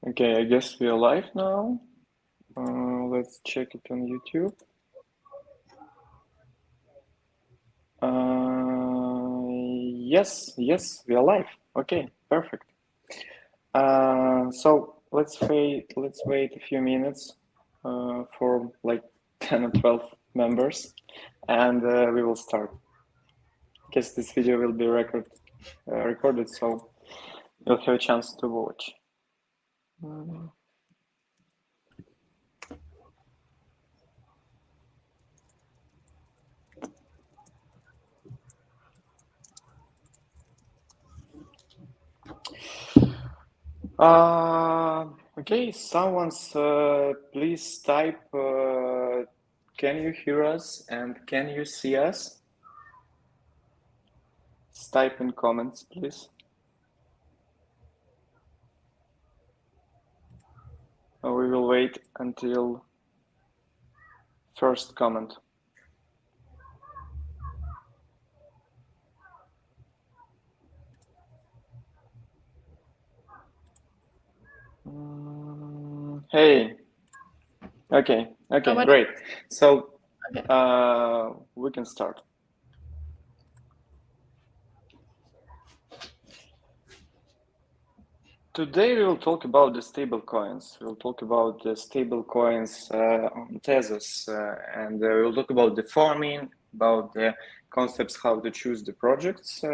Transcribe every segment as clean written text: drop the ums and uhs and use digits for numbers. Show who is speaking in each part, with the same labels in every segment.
Speaker 1: Okay, I guess we are live now. Let's check it on YouTube. Yes, we are live. Okay, perfect. So let's wait a few minutes for like 10 or 12 members, and we will start. I guess this video will be recorded, so you'll have a chance to watch. Okay, someone's please type can you hear us and can you see us? Type in comments, please. We will wait until first comment. Hey. Okay, great. So we can start. Today we will talk about the stablecoins. We'll talk about the stablecoins on Tezos, and we'll talk about the farming, about the concepts, how to choose the projects.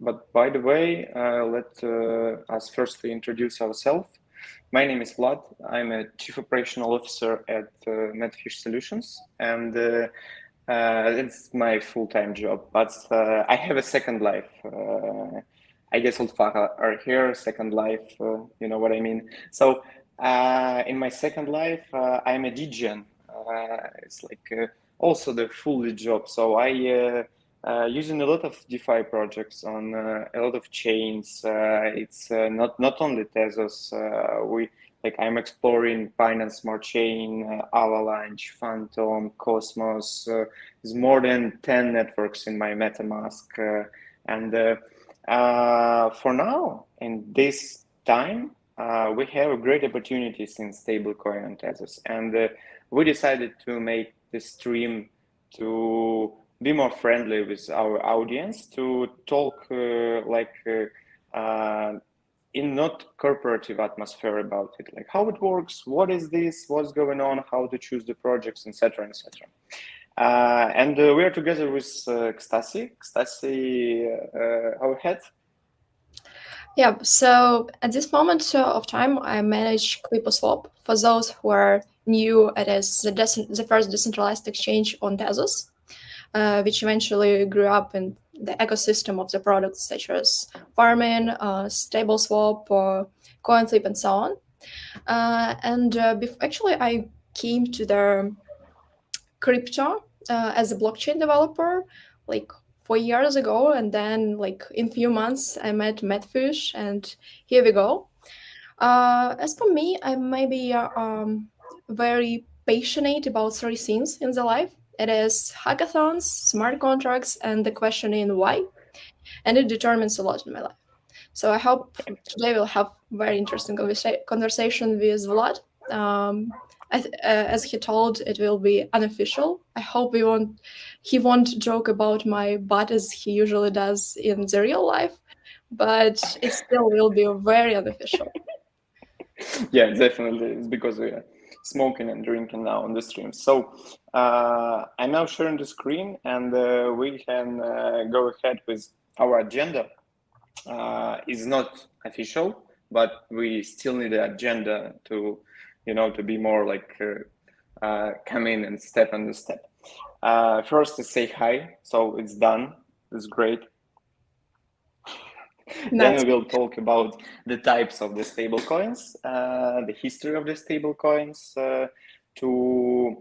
Speaker 1: But by the way, let us firstly introduce ourselves. My name is Vlad. I'm a Chief Operational Officer at MadFish.solutions, and it's my full-time job. But I have a second life. I guess all are here, second life, you know what I mean. So in my second life, I'm a DGen. It's like also the full job. So I using a lot of DeFi projects on a lot of chains. It's not only Tezos. I'm exploring Binance Smart Chain, Avalanche, Phantom, Cosmos. There's more than 10 networks in my MetaMask, and for now, in this time, we have great opportunities in stablecoin and Tezos, and we decided to make this stream to be more friendly with our audience, to talk in not corporative atmosphere about it, like how it works, what is this, what's going on, how to choose the projects, etc., etc. And we are together with Anastassia. Anastassia, go ahead.
Speaker 2: Yeah, so at this moment of time, I manage QuipuSwap. For those who are new, it is the first decentralized exchange on Tezos, which eventually grew up in the ecosystem of the products such as farming, StableSwap, CoinFlip, and so on. Actually, I came to the crypto as a blockchain developer like 4 years ago, and then like in few months I met MadFish, and here we go. As for me, I may be very passionate about three things in the life. It is hackathons, smart contracts, and the questioning why, and it determines a lot in my life. So I hope today we'll have very interesting conversation with Vlad. As he told, it will be unofficial. I hope he won't joke about my butt as he usually does in the real life, but it still will be very unofficial.
Speaker 1: Yeah, definitely. It's because we are smoking and drinking now on the stream. So I'm now sharing the screen, and we can go ahead with our agenda. It's not official, but we still need the agenda to, to be more like come in and step on the step. First, to say hi. So it's done. It's great.
Speaker 2: Nice.
Speaker 1: Then we will talk about the types of the stablecoins, the history of the stablecoins, to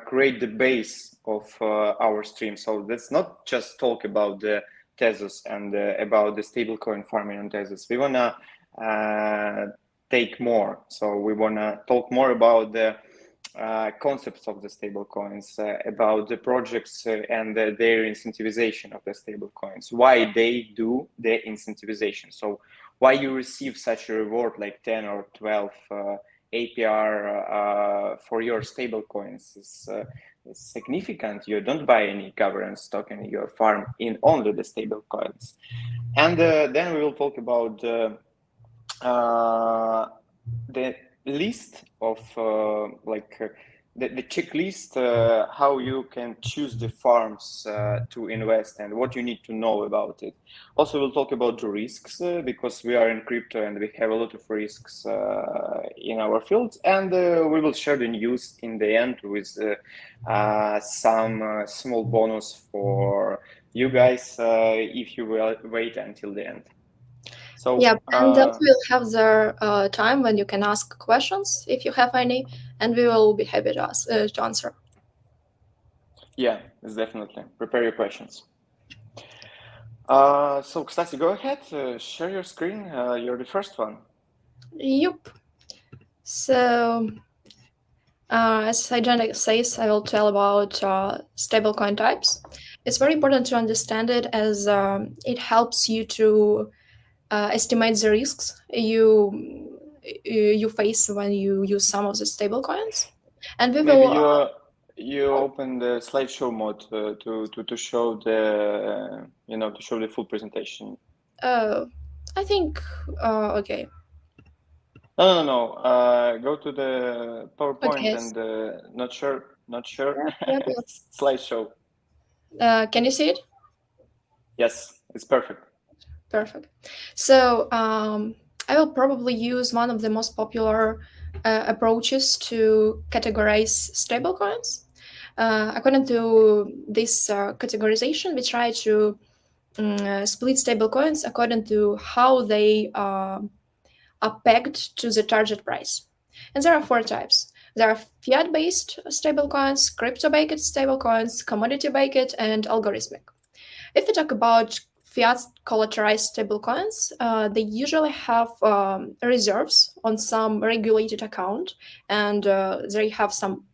Speaker 1: create the base of our stream. So let's not just talk about the Tezos and about the stablecoin farming on Tezos. We wanna take more. So we wanna talk more about the concepts of the stablecoins, about the projects and their incentivization of the stablecoins, why they do the incentivization. So why you receive such a reward like 10 or 12 APR for your stablecoins is significant. You don't buy any governance token, you farm in only the stablecoins. And then we will talk about the list of the checklist, how you can choose the farms to invest and what you need to know about it. Also, we'll talk about the risks because we are in crypto and we have a lot of risks in our field, and we will share the news in the end with some small bonus for you guys if you will wait until the end. So
Speaker 2: yeah, and then we'll have the time when you can ask questions if you have any, and we will be happy to answer.
Speaker 1: Yeah, it's definitely. Prepare your questions. So, Stasi, go ahead, share your screen. You're the first one.
Speaker 2: Yep. So, as Hygienic says, I will tell about stablecoin types. It's very important to understand it as it helps you to estimate the risks you face when you use some of the stablecoins. And we
Speaker 1: Maybe
Speaker 2: will.
Speaker 1: you open the slideshow mode to show the to show the full presentation.
Speaker 2: I think okay.
Speaker 1: No. Go to the PowerPoint
Speaker 2: Okay.
Speaker 1: and not sure.
Speaker 2: Yep.
Speaker 1: Slideshow.
Speaker 2: Can you see it?
Speaker 1: Yes, it's perfect.
Speaker 2: Perfect. So I will probably use one of the most popular approaches to categorize stablecoins. According to this categorization, we try to split stablecoins according to how they are pegged to the target price. And there are four types. There are fiat-based stablecoins, crypto-based stablecoins, commodity-based, and algorithmic. If we talk about fiat collateralized stablecoins, they usually have reserves on some regulated account, and they have some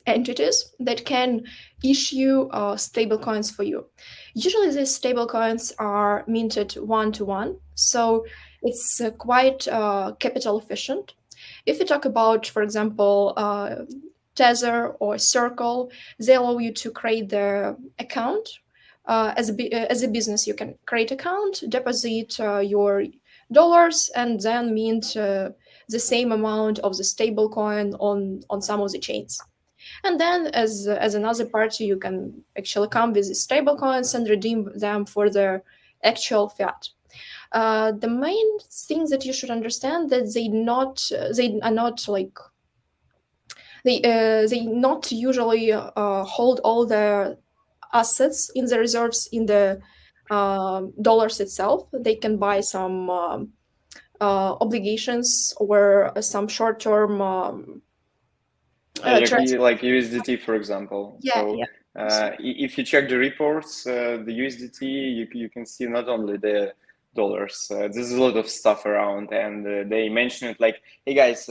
Speaker 2: entities that can issue stablecoins for you. Usually, these stablecoins are minted one-to-one, so it's quite capital efficient. If we talk about, for example, Tether or Circle, they allow you to create the account. As a business, you can create account, deposit your dollars, and then mint the same amount of the stablecoin on some of the chains. And then, as another party, you can actually come with the stablecoins and redeem them for their actual fiat. The main thing that you should understand that they are not like they not usually hold all their assets in the reserves in the dollars itself. They can buy some obligations or some short-term
Speaker 1: Like USDT, for example.
Speaker 2: yeah,
Speaker 1: So if you check the reports, the USDT, you can see not only the dollars. There's a lot of stuff around, and they mention it like, hey guys,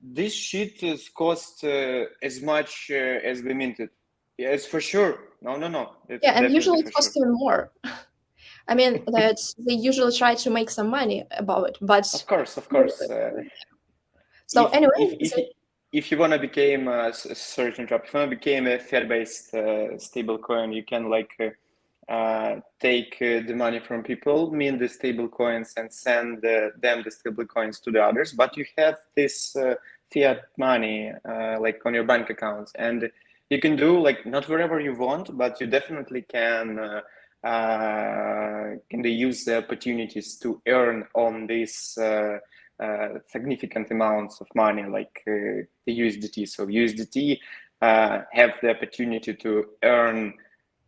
Speaker 1: this shit is cost as much as we minted. Yeah, it's for sure. No. It's
Speaker 2: and usually
Speaker 1: for
Speaker 2: it costs
Speaker 1: sure.
Speaker 2: even more. I mean that they usually try to make some money about it, but
Speaker 1: Of course.
Speaker 2: So anyway,
Speaker 1: if you want to become sorry to interrupt, if you want to become a fiat-based stablecoin, you can take the money from people, mint the stablecoins, and send them the stablecoins to the others. But you have this fiat money on your bank accounts, and you can do not wherever you want, but you definitely can use the opportunities to earn on this significant amounts of money, like the USDT. So USDT have the opportunity to earn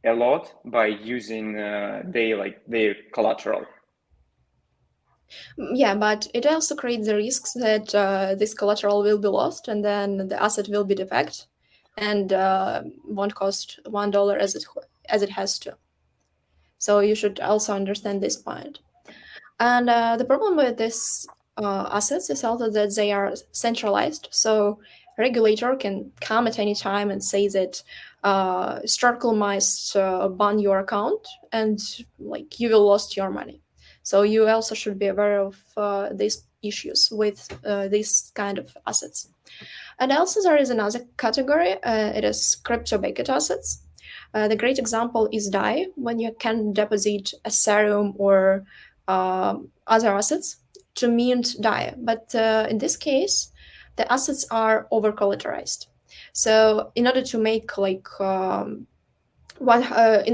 Speaker 1: a lot by using their collateral.
Speaker 2: Yeah, but it also creates the risks that this collateral will be lost, and then the asset will be defect, and won't cost $1 as it has to. So you should also understand this point. And the problem with this assets is also that they are centralized. So regulator can come at any time and say that Starkle must ban your account and like you will lost your money. So you also should be aware of these issues with these kind of assets. And also there is another category. It is crypto-backed assets. The great example is DAI, when you can deposit Ethereum or other assets to mint DAI. But in this case, the assets are over collateralized. So in order to make like in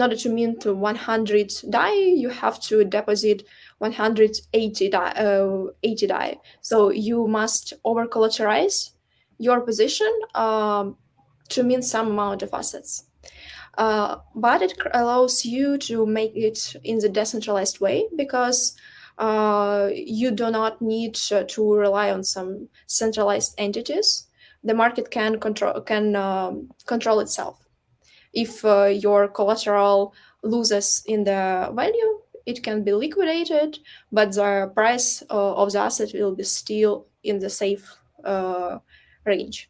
Speaker 2: order to mint 100 DAI, you have to deposit 180 DAI, 80 DAI. So you must over collateralize your position to mint some amount of assets. But it allows you to make it in the decentralized way because you do not need to rely on some centralized entities. The market can control itself. If your collateral loses in the value, it can be liquidated, but the price of the asset will be still in the safe range.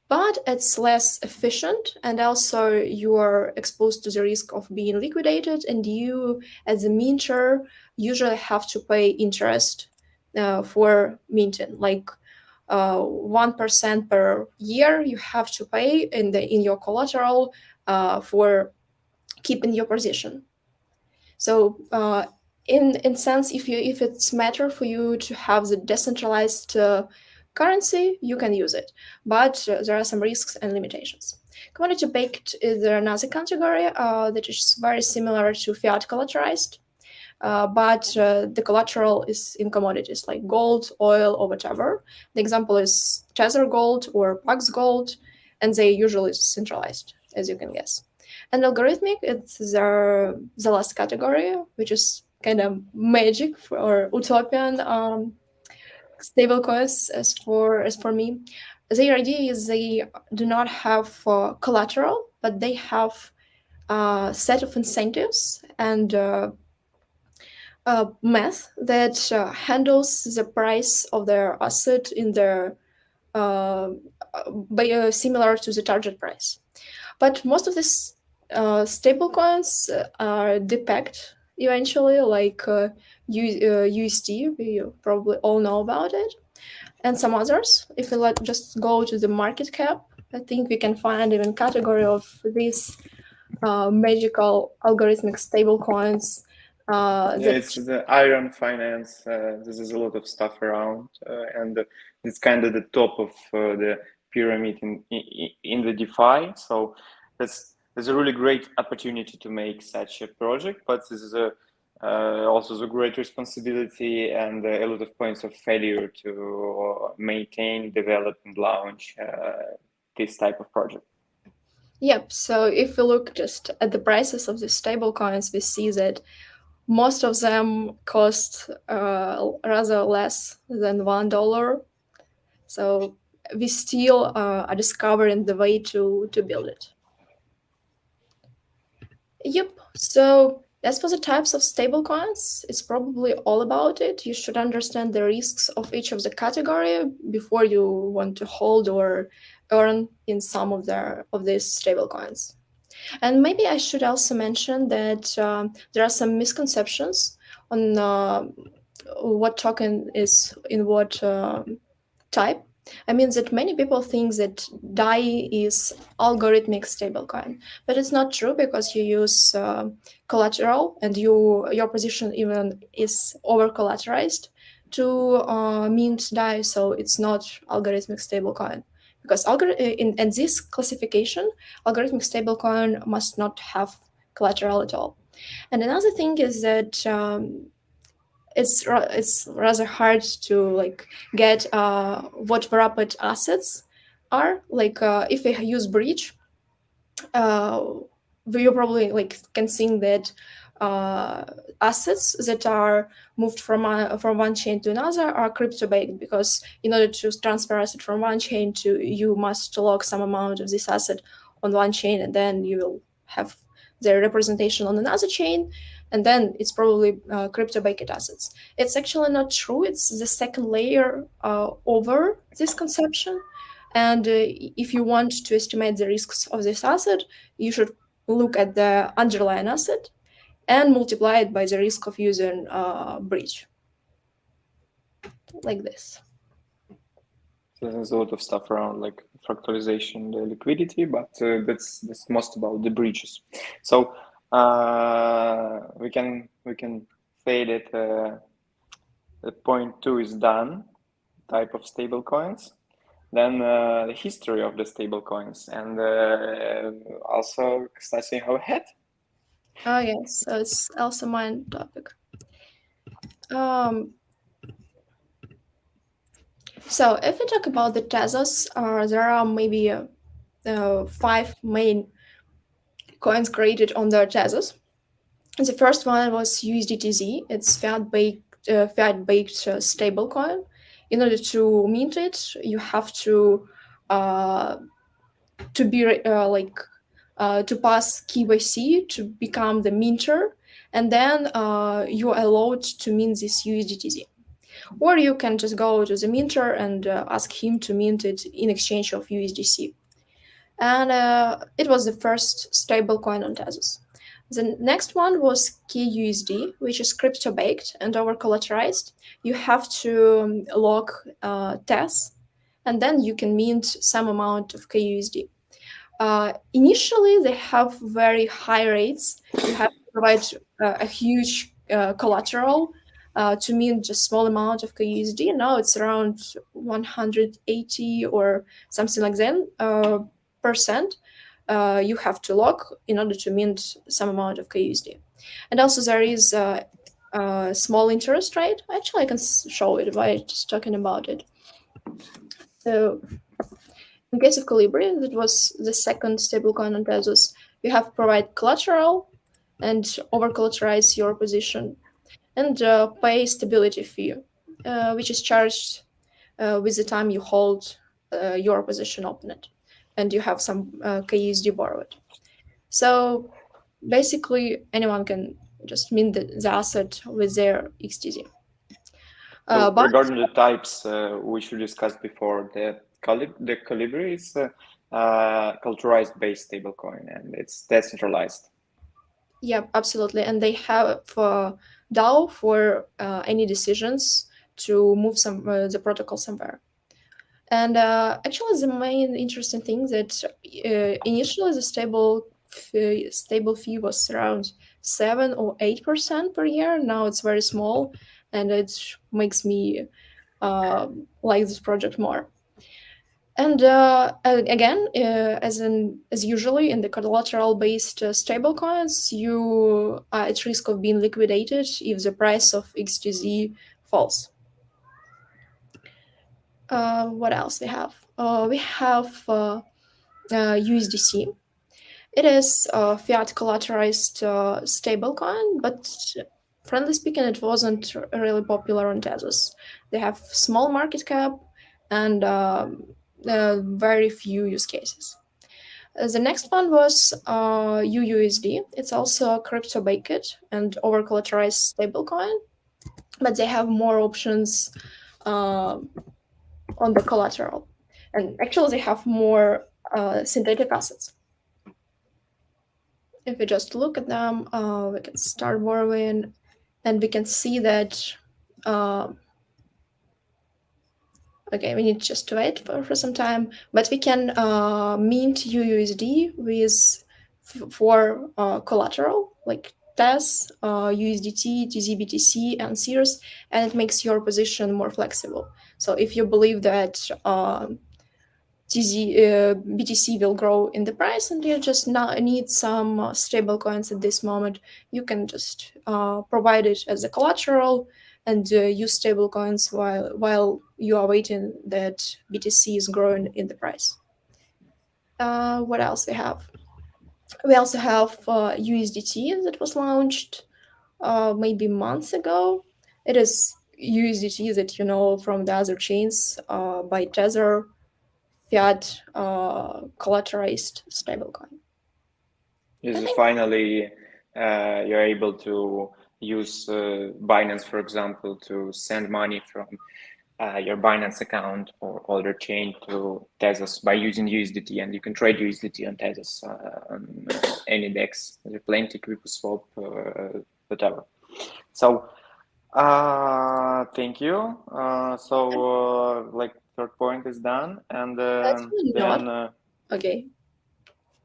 Speaker 2: But it's less efficient, and also you are exposed to the risk of being liquidated, and you, as a minter, usually have to pay interest for minting, like 1% per year you have to pay in your collateral for keeping your position. So in sense, if it's matter for you to have the decentralized currency, you can use it, but there are some risks and limitations. Commodity backed is another category that is very similar to fiat collateralized, but the collateral is in commodities like gold, oil, or whatever. The example is Tether Gold or Pax Gold, and they usually centralized, as you can guess. And algorithmic, it's the last category, which is kind of magic or utopian stablecoins as for me. Their idea is they do not have collateral, but they have a set of incentives and math that handles the price of their asset in their similar to the target price. But most of these stablecoins are depegged eventually, like USD. We probably all know about it, and some others. If we just go to the market cap, I think we can find even category of these magical algorithmic stablecoins.
Speaker 1: It's the Iron Finance. This is a lot of stuff around, and it's kind of the top of the pyramid in the DeFi. So there's a really great opportunity to make such a project, but this is also the great responsibility and a lot of points of failure to maintain, develop, and launch this type of project.
Speaker 2: Yep. So if we look just at the prices of the stablecoins, we see that most of them cost rather less than $1. So we still are discovering the way to build it. Yep. So as for the types of stablecoins, it's probably all about it. You should understand the risks of each of the category before you want to hold or earn in some of these stablecoins. And maybe I should also mention that there are some misconceptions on what token is in what type. I mean that many people think that DAI is algorithmic stablecoin, but it's not true because you use collateral and your position even is over collateralized to mint DAI, so it's not algorithmic stablecoin. Because in this classification, algorithmic stablecoin must not have collateral at all. And another thing is that it's rather hard to like get what wrapped assets are. Like if we use bridge, you probably like can think that assets that are moved from one chain to another are crypto-based, because in order to transfer asset from one chain to, you must lock some amount of this asset on one chain, and then you will have the representation on another chain. and then it's probably crypto-baked assets. It's actually not true. It's the second layer over this conception. And if you want to estimate the risks of this asset, you should look at the underlying asset and multiply it by the risk of using breach, like this.
Speaker 1: So there's a lot of stuff around like fractalization, the liquidity, but that's most about the breaches. So we can fade it. Point 2 is done. Type of stable coins. Then the history of the stable coins, and also Anastassia, how ahead.
Speaker 2: Oh yes, so it's also my topic. So if we talk about the Tezos, there are maybe 5 main coins created on the Tezos. The first one was USDTZ. It's fiat-baked stable coin. In order to mint it, you have to be to pass KYC to become the minter, and then you're allowed to mint this USDTZ. Or you can just go to the minter and ask him to mint it in exchange of USDC. And it was the first stablecoin on Tezos. The next one was KUSD, which is crypto-baked and over-collateralized. You have to lock Tez, and then you can mint some amount of KUSD. Initially, they have very high rates. You have to provide a huge collateral to mint just small amount of KUSD. Now it's around 180 or something like that percent. You have to lock in order to mint some amount of KUSD. And also there is a small interest rate. Actually, I can show it by just talking about it. So in case of Kolibri, that was the second stablecoin on Tezos. You have to provide collateral and over-collateralize your position, and pay stability fee, which is charged with the time you hold your position open it, and you have some KUSD borrowed. So basically, anyone can just mint the asset with their XTZ.
Speaker 1: So regarding the types, which we discussed before, the Kolibri is collateralized based stablecoin, and it's decentralized.
Speaker 2: Yeah, absolutely. And they have DAO for any decisions to move the protocol somewhere. And actually, the main interesting thing that initially the stable fee was around 7 or 8% per year. Now it's very small, and it makes me like this project more. And again, as usually in the collateral-based stablecoins, you are at risk of being liquidated if the price of XTZ falls. What else we have? We have USDC. It is a fiat collateralized stablecoin, but frankly speaking, it wasn't really popular on Tezos. They have small market cap and very few use cases. The next one was UUSD. It's also a crypto-baked and over-collateralized stablecoin, but they have more options on the collateral. And actually, they have more synthetic assets. If we just look at them, we can start borrowing, and we can see that okay, we need just to wait for some time, but we can mint UUSD with for collateral like Tez, USDT, TZBTC, and Sears, and it makes your position more flexible. So if you believe that BTC will grow in the price and you just need some stable coins at this moment, you can just provide it as a collateral and use stable coins while you are waiting that BTC is growing in the price. What else we have? We also have USDT that was launched maybe months ago. It is USDT that you know from the other chains by Tether, fiat collateralized stablecoin.
Speaker 1: Is finally you're able to use Binance, for example, to send money from your Binance account or other chain to Tezos by using USDT, and you can trade USDT on Tezos on any DEX. There's plenty, QuipuSwap, whatever. So thank you. Like third point is done, and then
Speaker 2: okay.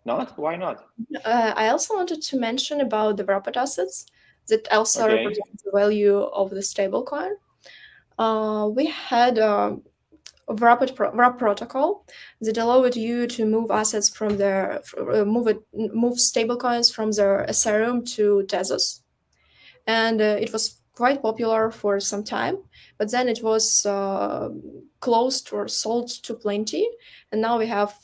Speaker 1: Not? Why not?
Speaker 2: I also wanted to mention about the wrapped assets that also represent the value of the stablecoin. We had a wrap protocol that allowed you to move assets from their move stablecoins from their Ethereum to Tezos, and it was quite popular for some time. But then it was closed or sold to Plenty, and now we have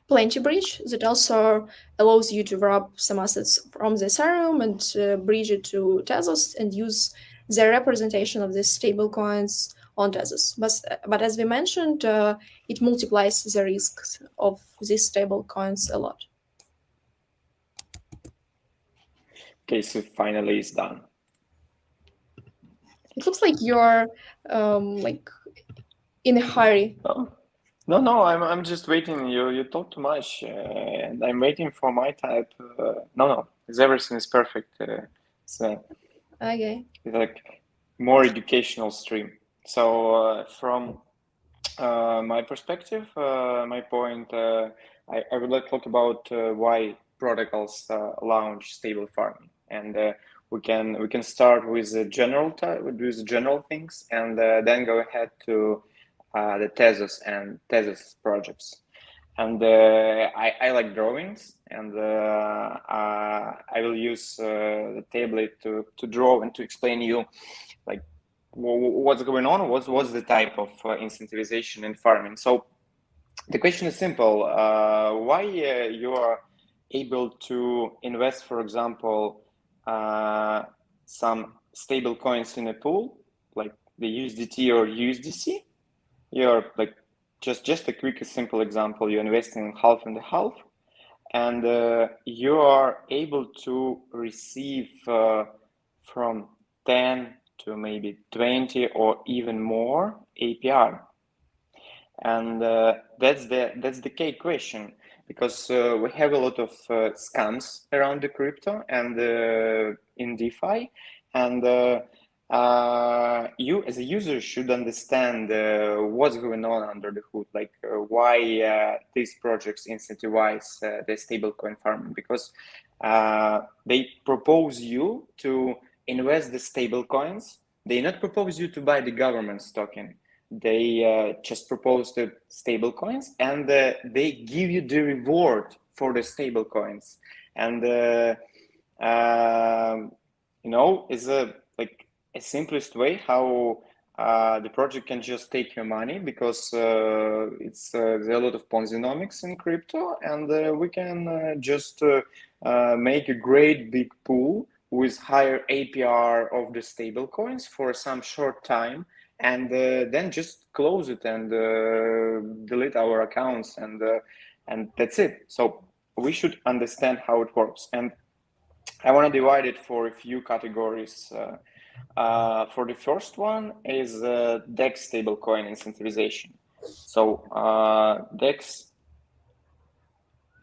Speaker 2: Plenty Bridge that also allows you to wrap some assets from the Ethereum and bridge it to Tezos and use the representation of these stablecoins on Tezos. But as we mentioned, it multiplies the risks of these stablecoins a lot.
Speaker 1: Okay, so finally it's done.
Speaker 2: It looks like you're like in a hurry.
Speaker 1: No, I'm just waiting. You talk too much, and I'm waiting for my type. No, everything is perfect. So
Speaker 2: Okay.
Speaker 1: It's like more educational stream. So from my perspective, my point, I would like to talk about why protocols launch stable farming, and we can start with the general things, and then go ahead to the Tezos and Tezos projects. And I like drawings, and I will use the tablet to draw and to explain you like what's going on, what's the type of incentivization in farming. So the question is simple: why you are able to invest, for example, some stable coins in a pool like the USDT or USDC? You're like just a quick, simple example. You're investing half and half, and you are able to receive from 10 to maybe 20 or even more APR. And that's the key question, because we have a lot of scams around the crypto and in DeFi, and you as a user should understand what's going on under the hood, like why these projects incentivize the stablecoin farming, because they propose you to invest the stablecoins. They not propose you to buy the government's token. They just propose the stablecoins, and they give you the reward for the stablecoins. And is a simplest way how the project can just take your money, because it's there's a lot of Ponzi-nomics in crypto, and we can just make a great big pool with higher APR of the stablecoins for some short time, and then just close it and delete our accounts, and that's it. So we should understand how it works, and I want to divide it for a few categories. For the first one is DEX stablecoin incentivization. So DEX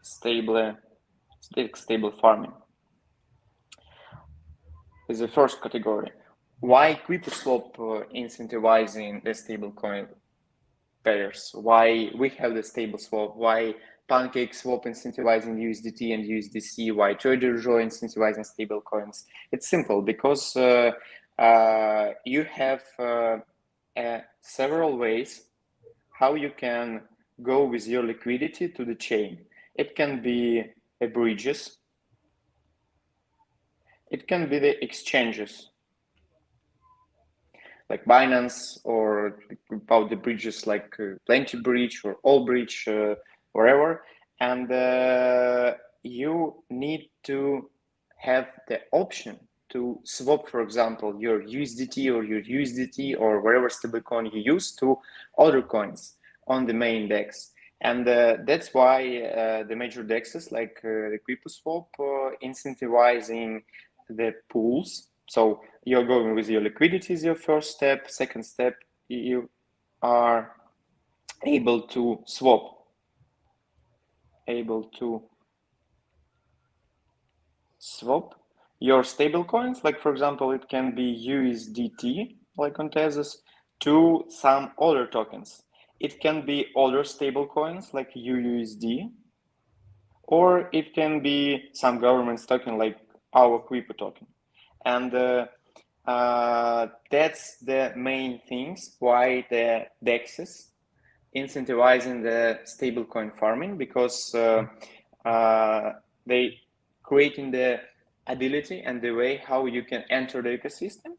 Speaker 1: stable farming is the first category. Why QuipuSwap incentivizing the stablecoin pairs? Why we have the stable swap? Why PancakeSwap incentivizing USDT and USDC? Why TraderJoy incentivizing stablecoins? It's simple, because you have several ways how you can go with your liquidity to the chain. It can be bridges. It can be the exchanges, like Binance, or about the bridges like Plenty Bridge or All Bridge, wherever. And you need to have the option to swap, for example, your USDT or wherever stablecoin you use to other coins on the main DEX. And that's why the major dexes like the QuipuSwap incentivizing the pools. So you're going with your liquidity is your first step. Second step, you are able to swap your stable coins. Like for example, it can be USDT, like on Tezos, to some other tokens. It can be other stable coins like UUSD, or it can be some government's token like our Quipu token. And that's the main things why the DEXs incentivizing the stablecoin farming, because they creating the ability and the way how you can enter the ecosystem.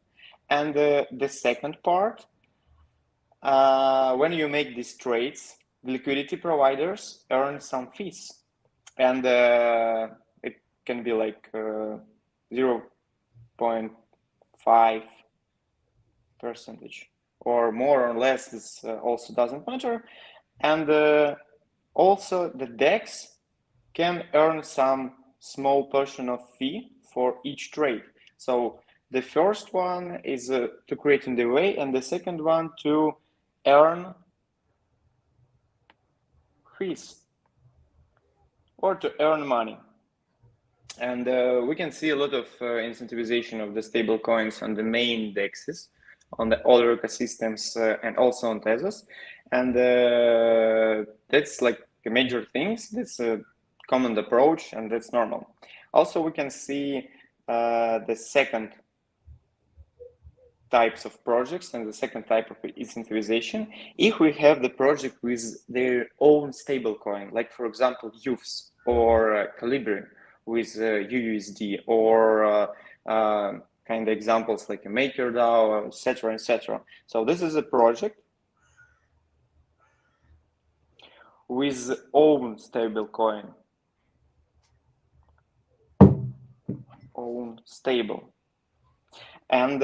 Speaker 1: And the second part, when you make these trades, liquidity providers earn some fees, and it can be like 0.5% or more or less. This also doesn't matter. And also the DEX can earn some small portion of fee for each trade. So the first one is to create in the way, and the second one to earn fees or to earn money. And we can see a lot of incentivization of the stable coins on the main DEXs, on the other ecosystems, and also on Tezos. And that's like major things. That's a common approach, and that's normal. Also, we can see the second types of projects and the second type of incentivization. If we have the project with their own stablecoin, like for example, youves or Kolibri with UUSD, or kind of examples like a MakerDAO, etc., etc. So this is a project with own stablecoin, own stable. And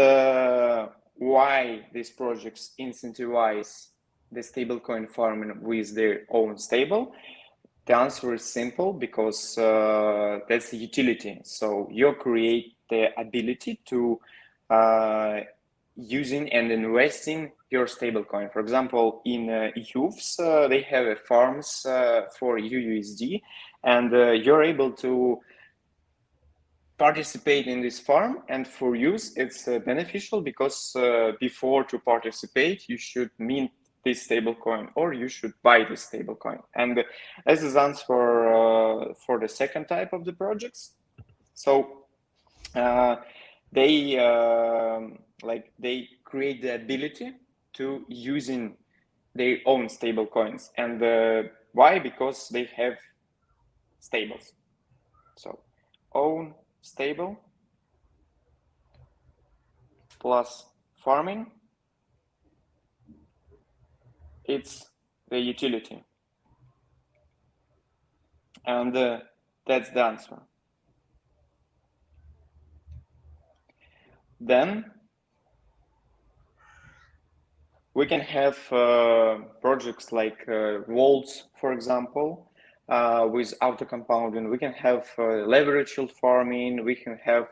Speaker 1: why these projects incentivize the stablecoin farming with their own stable? The answer is simple, because that's the utility. So you create the ability to using and investing your stablecoin. For example, in youves, they have farms for UUSD, and you're able to participate in this farm. And for youves, it's beneficial, because before to participate, you should mint this stablecoin, or you should buy this stablecoin. And this is answer for the second type of the projects. So they create the ability to using their own stablecoins. And why? Because they have stables. So own stable plus farming, it's the utility. And that's the answer. Then we can have projects like vaults, for example, with auto compounding. We can have leverage yield farming. We can have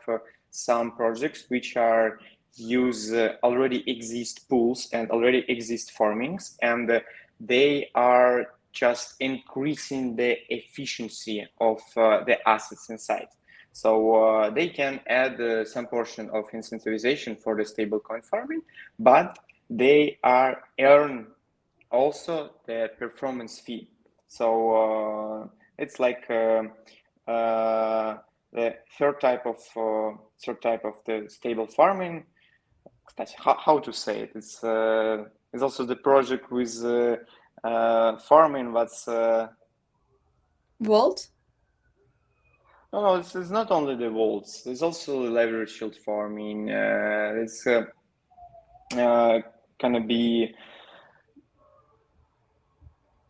Speaker 1: some projects which are use already exist pools and already exist farmings, and they are just increasing the efficiency of the assets inside. So they can add some portion of incentivization for the stablecoin farming, but they are earn also the performance fee. So it's like the third type of the stable farming. How to say it? It's also the project with farming, that's
Speaker 2: Vault?
Speaker 1: no, it's not only the vaults. It's also leverage shield farming. It's gonna be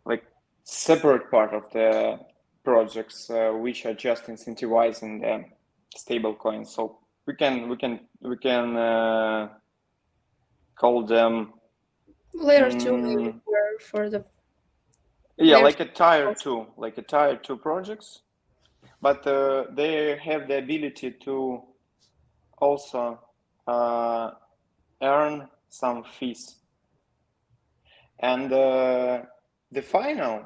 Speaker 1: like separate part of the projects which are just incentivizing the stable coins. So we can call them
Speaker 2: Layer 2 maybe for the
Speaker 1: Yeah, like a tier two projects, but they have the ability to also earn some fees. And the final,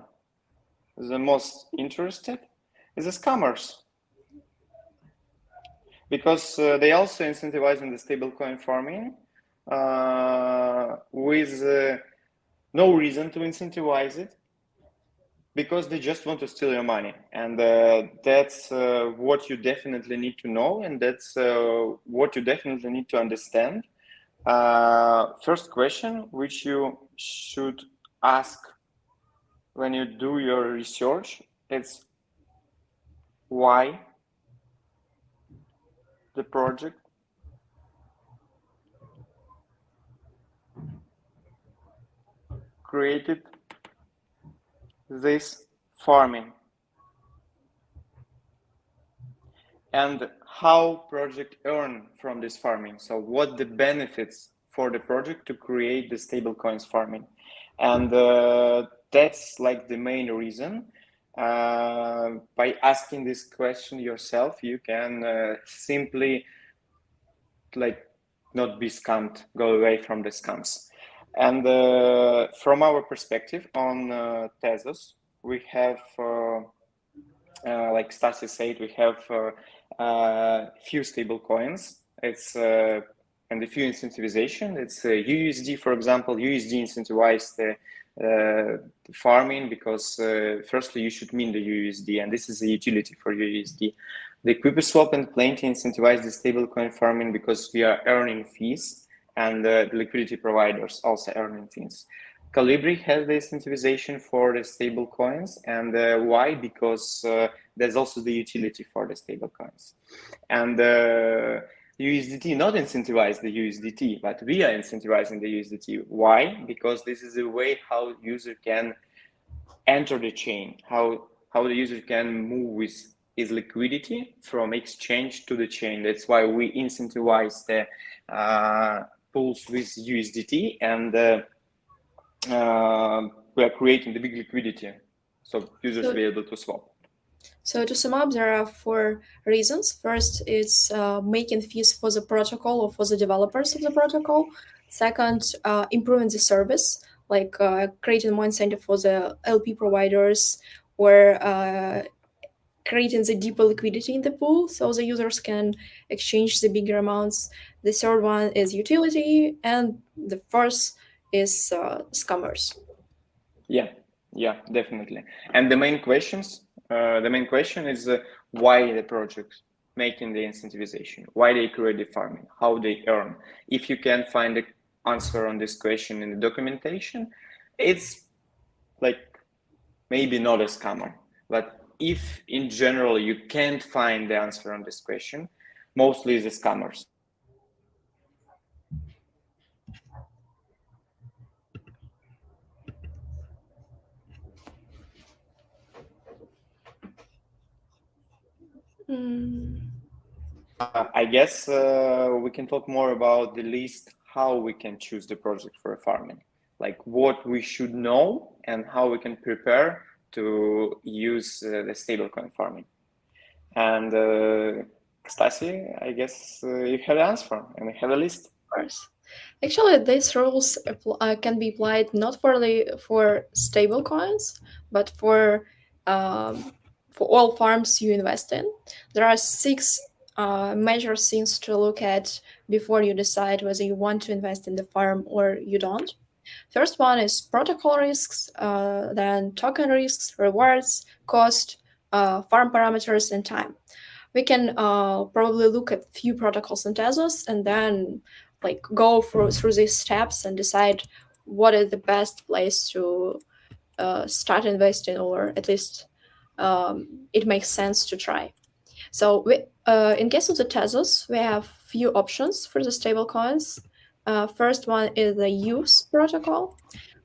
Speaker 1: the most interested, is the scammers, because they also incentivize in the stablecoin farming with no reason to incentivize it, because they just want to steal your money. And that's what you definitely need to know, and that's what you definitely need to understand. First question which you should ask when you do your research, it's why the project created this farming, and how project earn from this farming. So what the benefits for the project to create the stablecoins farming. And that's like the main reason. By asking this question yourself, you can simply like not be scammed, go away from the scams. And from our perspective on Tezos, we have, like Stasi said, we have few stable coins. It's and a few incentivization. It's USD, for example. USD incentivized the farming because firstly you should mint the USD, and this is a utility for USD. The QuipuSwap and Plenty incentivize the stablecoin farming because we are earning fees, and the liquidity providers also earning fees. Kolibri has the incentivization for the stable coins, and why? Because there's also the utility for the stable coins. And USDT not incentivize the USDT, but we are incentivizing the USDT. Why? Because this is a way how user can enter the chain, how the user can move with his liquidity from exchange to the chain. That's why we incentivize the pools with USDT, and we are creating the big liquidity, so users will be able to swap.
Speaker 2: So to sum up, there are 4 reasons. First, it's making fees for the protocol or for the developers of the protocol. Second, improving the service, like creating more incentive for the LP providers, or creating the deeper liquidity in the pool so the users can exchange the bigger amounts. The third one is utility, and the fourth is scammers.
Speaker 1: Yeah, definitely. And the main question is why the project making the incentivization, why they create the farming, how they earn. If you can find the answer on this question in the documentation, it's like maybe not a scammer. But if in general you can't find the answer on this question, mostly it's the scammers. I guess we can talk more about the list, how we can choose the project for farming, like what we should know and how we can prepare to use the stablecoin farming. And Stasi, I guess you have the answer and we have a list.
Speaker 2: Of course. Actually, these rules can be applied not for stable coins, but for all farms you invest in. There are 6 major things to look at before you decide whether you want to invest in the farm or you don't. First one is protocol risks, then token risks, rewards, cost, farm parameters, and time. We can probably look at few protocols in Tezos and then like go through these steps and decide what is the best place to start investing, or at least it makes sense to try. So in case of the Tezos, we have few options for the stable coins. First one is the youves protocol.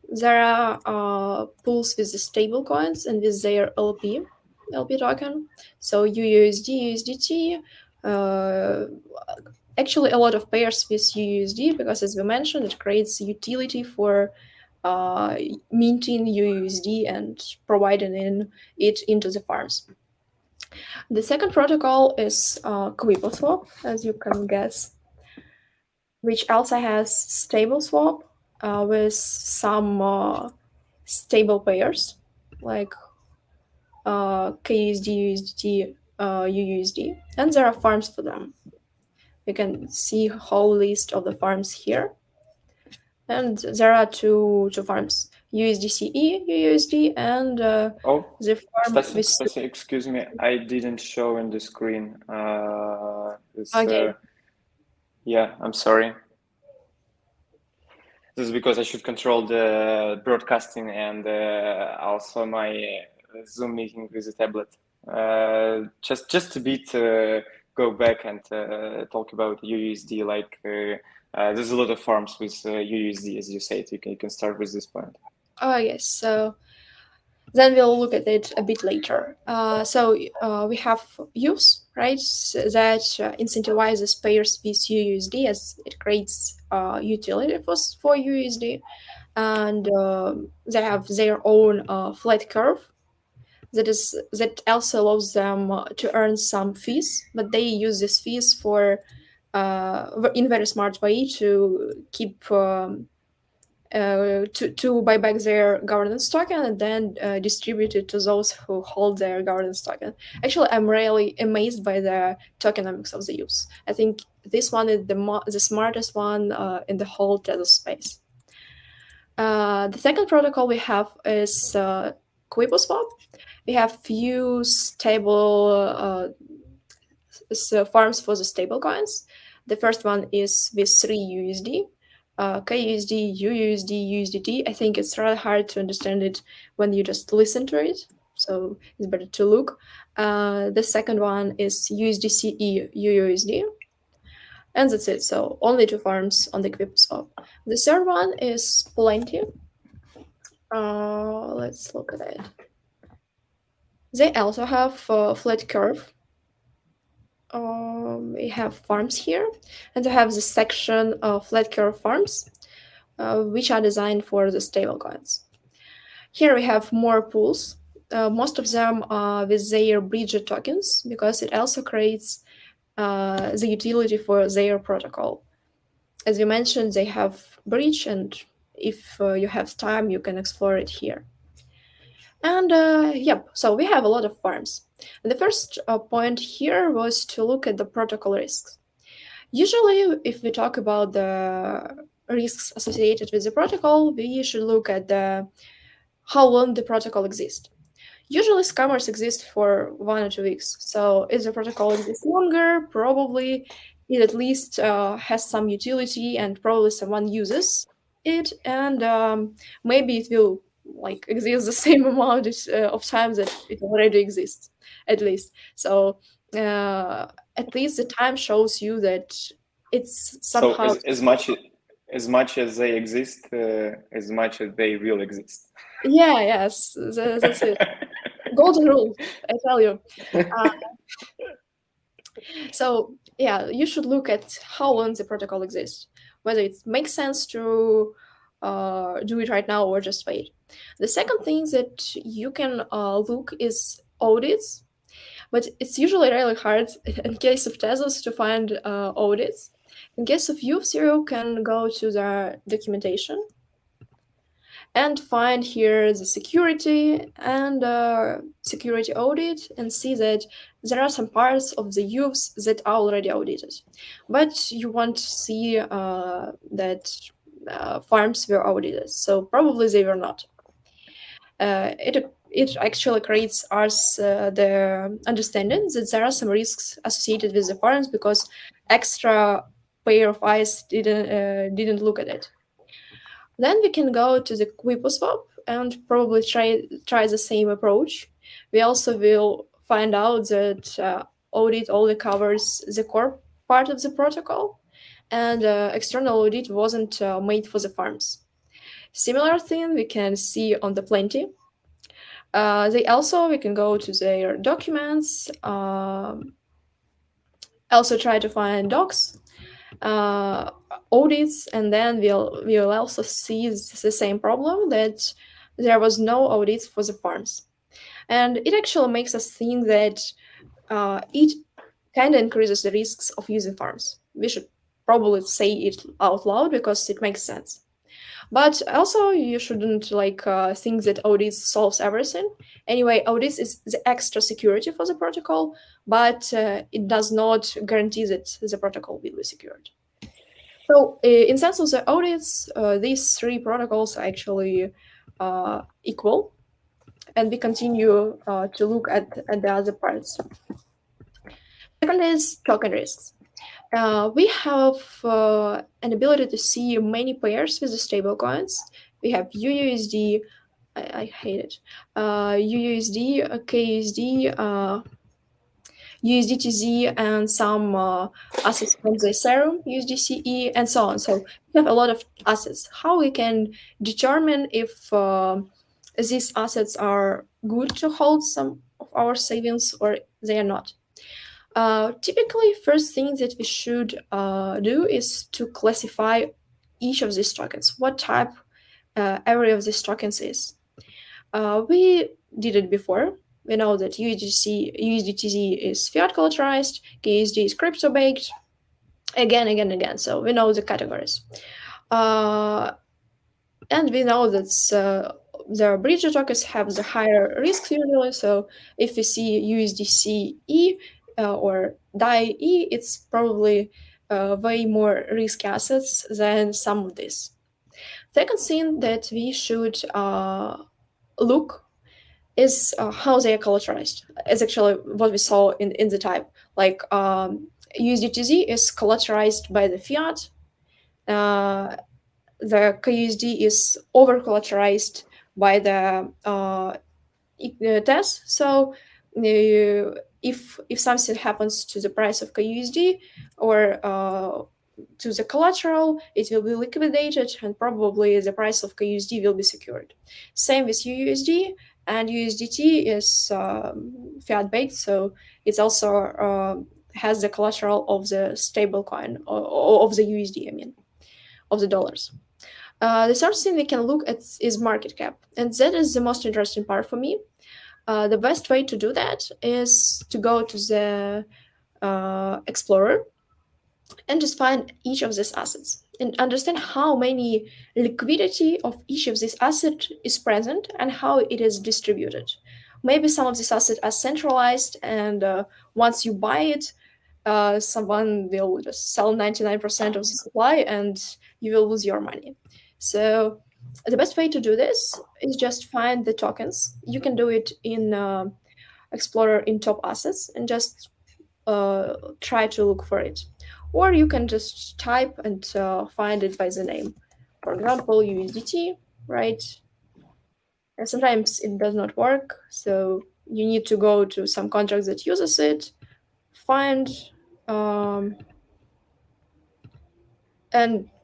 Speaker 2: There are pools with the stable coins and with their LP token. So UUSD, USDT. Actually, a lot of pairs with UUSD, because as we mentioned, it creates utility for minting UUSD and providing it into the farms. The second protocol is QuipuSwap, as you can guess, which also has stable swap with some stable pairs like KUSD, USD, UUSD, and there are farms for them. You can see whole list of the farms here, and there are two farms: USDCE, UUSD, and
Speaker 1: Oh,
Speaker 2: the farm with.
Speaker 1: Stassi, excuse me, I didn't show in the screen.
Speaker 2: Okay.
Speaker 1: Yeah, I'm sorry. This is because I should control the broadcasting and also my Zoom meeting with a tablet. Just a bit go back and talk about UUSD. Like there's a lot of farms with UUSD, as you said. You can start with this point.
Speaker 2: Oh yes. So then we'll look at it a bit later. We have youves, right? That incentivizes payers with UUSD as it creates utility for UUSD, and they have their own flat curve that also allows them to earn some fees, but they use these fees for in very smart way to keep to buy back their governance token and then distribute it to those who hold their governance token. Actually, I'm really amazed by the tokenomics of the use. I think this one is the smartest one in the whole Tezos space. The second protocol we have is QuipuSwap. We have few stable farms for the stable coins. The first one is with 3 USD, KUSD, UUSD, USDT. I think it's rather hard to understand it when you just listen to it, so it's better to look. The second one is USDCE, UUSD. And that's it. So only 2 farms on the QuipuSwap. The third one is Plenty. Let's look at it. They also have flat curve. We have farms here, and they have the section of flat curve farms, which are designed for the stablecoins. Here we have more pools. Most of them are with their bridge tokens because it also creates the utility for their protocol. As you mentioned, they have bridge, and if you have time, you can explore it here. And yep, so we have a lot of farms. And the first point here was to look at the protocol risks. Usually, if we talk about the risks associated with the protocol, we should look at how long the protocol exists. Usually, scammers exist for 1 or 2 weeks. So if the protocol exists longer, probably it at least has some utility and probably someone uses it, and maybe it will like exist the same amount of time that it already exists, at least. So at least the time shows you that it's somehow.
Speaker 1: So as much as they exist, as much as they will exist.
Speaker 2: Yeah, yes, that's it. Golden rule, I tell you. So yeah, you should look at how long the protocol exists, whether it makes sense to do it right now or just wait. The second thing that you can look is audits, but it's usually really hard in case of Tezos to find audits. In case of youves, you can go to the documentation and find here the security and security audit and see that there are some parts of the youves that are already audited, but you won't see that farms were audited, so probably they were not. It actually creates us the understanding that there are some risks associated with the farms because extra pair of eyes didn't look at it. Then we can go to the QuipuSwap and probably try the same approach. We also will find out that audit only covers the core part of the protocol, and external audit wasn't made for the farms. Similar thing we can see on the Plenty. We can go to their documents, also try to find docs. audits, and then we'll also see the same problem, that there was no audits for the farms. And it actually makes us think that it kind of increases the risks of using farms. We should probably say it out loud because it makes sense. But also, you shouldn't think that audits solves everything. Anyway, audits is the extra security for the protocol, but it does not guarantee that the protocol will be secured. So, in sense of the audits, these three protocols are actually equal, and we continue to look at the other parts. Second is token risks. We have an ability to see many pairs with the stablecoins. We have UUSD, I hate it, UUSD, KUSD, USDTZ, and some assets from the Ethereum, USDCE, and so on. So we have a lot of assets. How we can determine if these assets are good to hold some of our savings or they are not? Typically, first thing that we should do is to classify each of these tokens, what type every of these tokens is. We did it before. We know that USDTZ is fiat collateralized, KSD is crypto-baked, again. So we know the categories. And we know that the bridge tokens have the higher risks usually. So if we see USDCE or DAI-E, it's probably way more risky assets than some of these. Second thing that we should look is how they are collateralized. It's actually what we saw in the type. Like USDTZ is collateralized by the fiat. The KUSD is over collateralized by the TES. So if something happens to the price of KUSD or to the collateral, it will be liquidated, and probably the price of KUSD will be secured. Same with UUSD, and USDT is fiat baked, so it's also has the collateral of the stablecoin, or of the USD, I mean, of the dollars. The third thing we can look at is market cap, and that is the most interesting part for me. The best way to do that is to go to the Explorer and just find each of these assets and understand how many liquidity of each of these assets is present and how it is distributed. Maybe some of these assets are centralized, and once you buy it, someone will just sell 99% of the supply and you will lose your money. So the best way to do this is just find the tokens. You can do it in Explorer in top assets and just try to look for it. Or you can just type and find it by the name. For example, USDT, right? And sometimes it does not work, so you need to go to some contract that uses it, find, and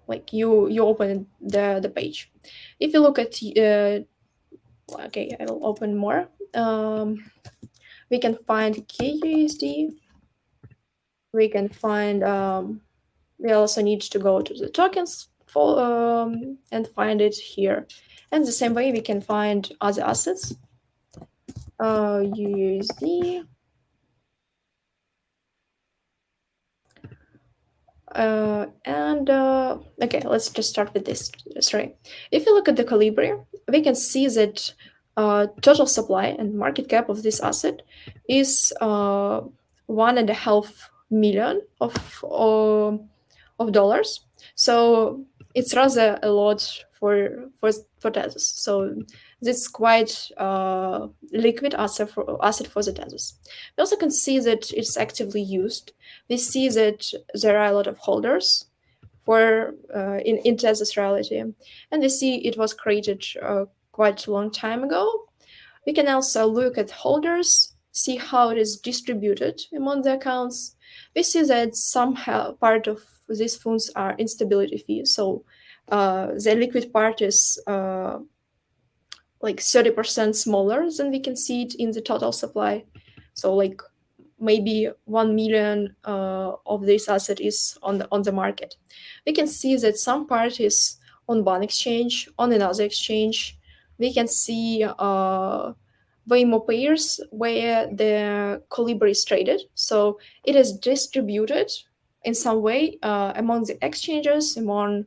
Speaker 2: like you open the page. If you look at okay, I will open more. We can find KUSD. We can find. We also need to go to the tokens and find it here. And the same way we can find other assets. USD. Okay, let's just start with this. Sorry. If you look at the Kolibri, we can see that total supply and market cap of this asset is 1.5 million of dollars. So it's rather a lot for Tezos. So this is quite liquid asset for the Tezos. We also can see that it's actively used. We see that there are a lot of holders for in Tezos reality, and we see it was created quite a long time ago. We can also look at holders, see how it is distributed among the accounts. We see that somehow part of these funds are instability fees. So the liquid part is like 30% smaller than we can see it in the total supply. So like maybe 1 million of this asset is on the market. We can see that some part is on one exchange, on another exchange. We can see way more pairs where the Kolibri is traded. So it is distributed in some way among the exchanges, among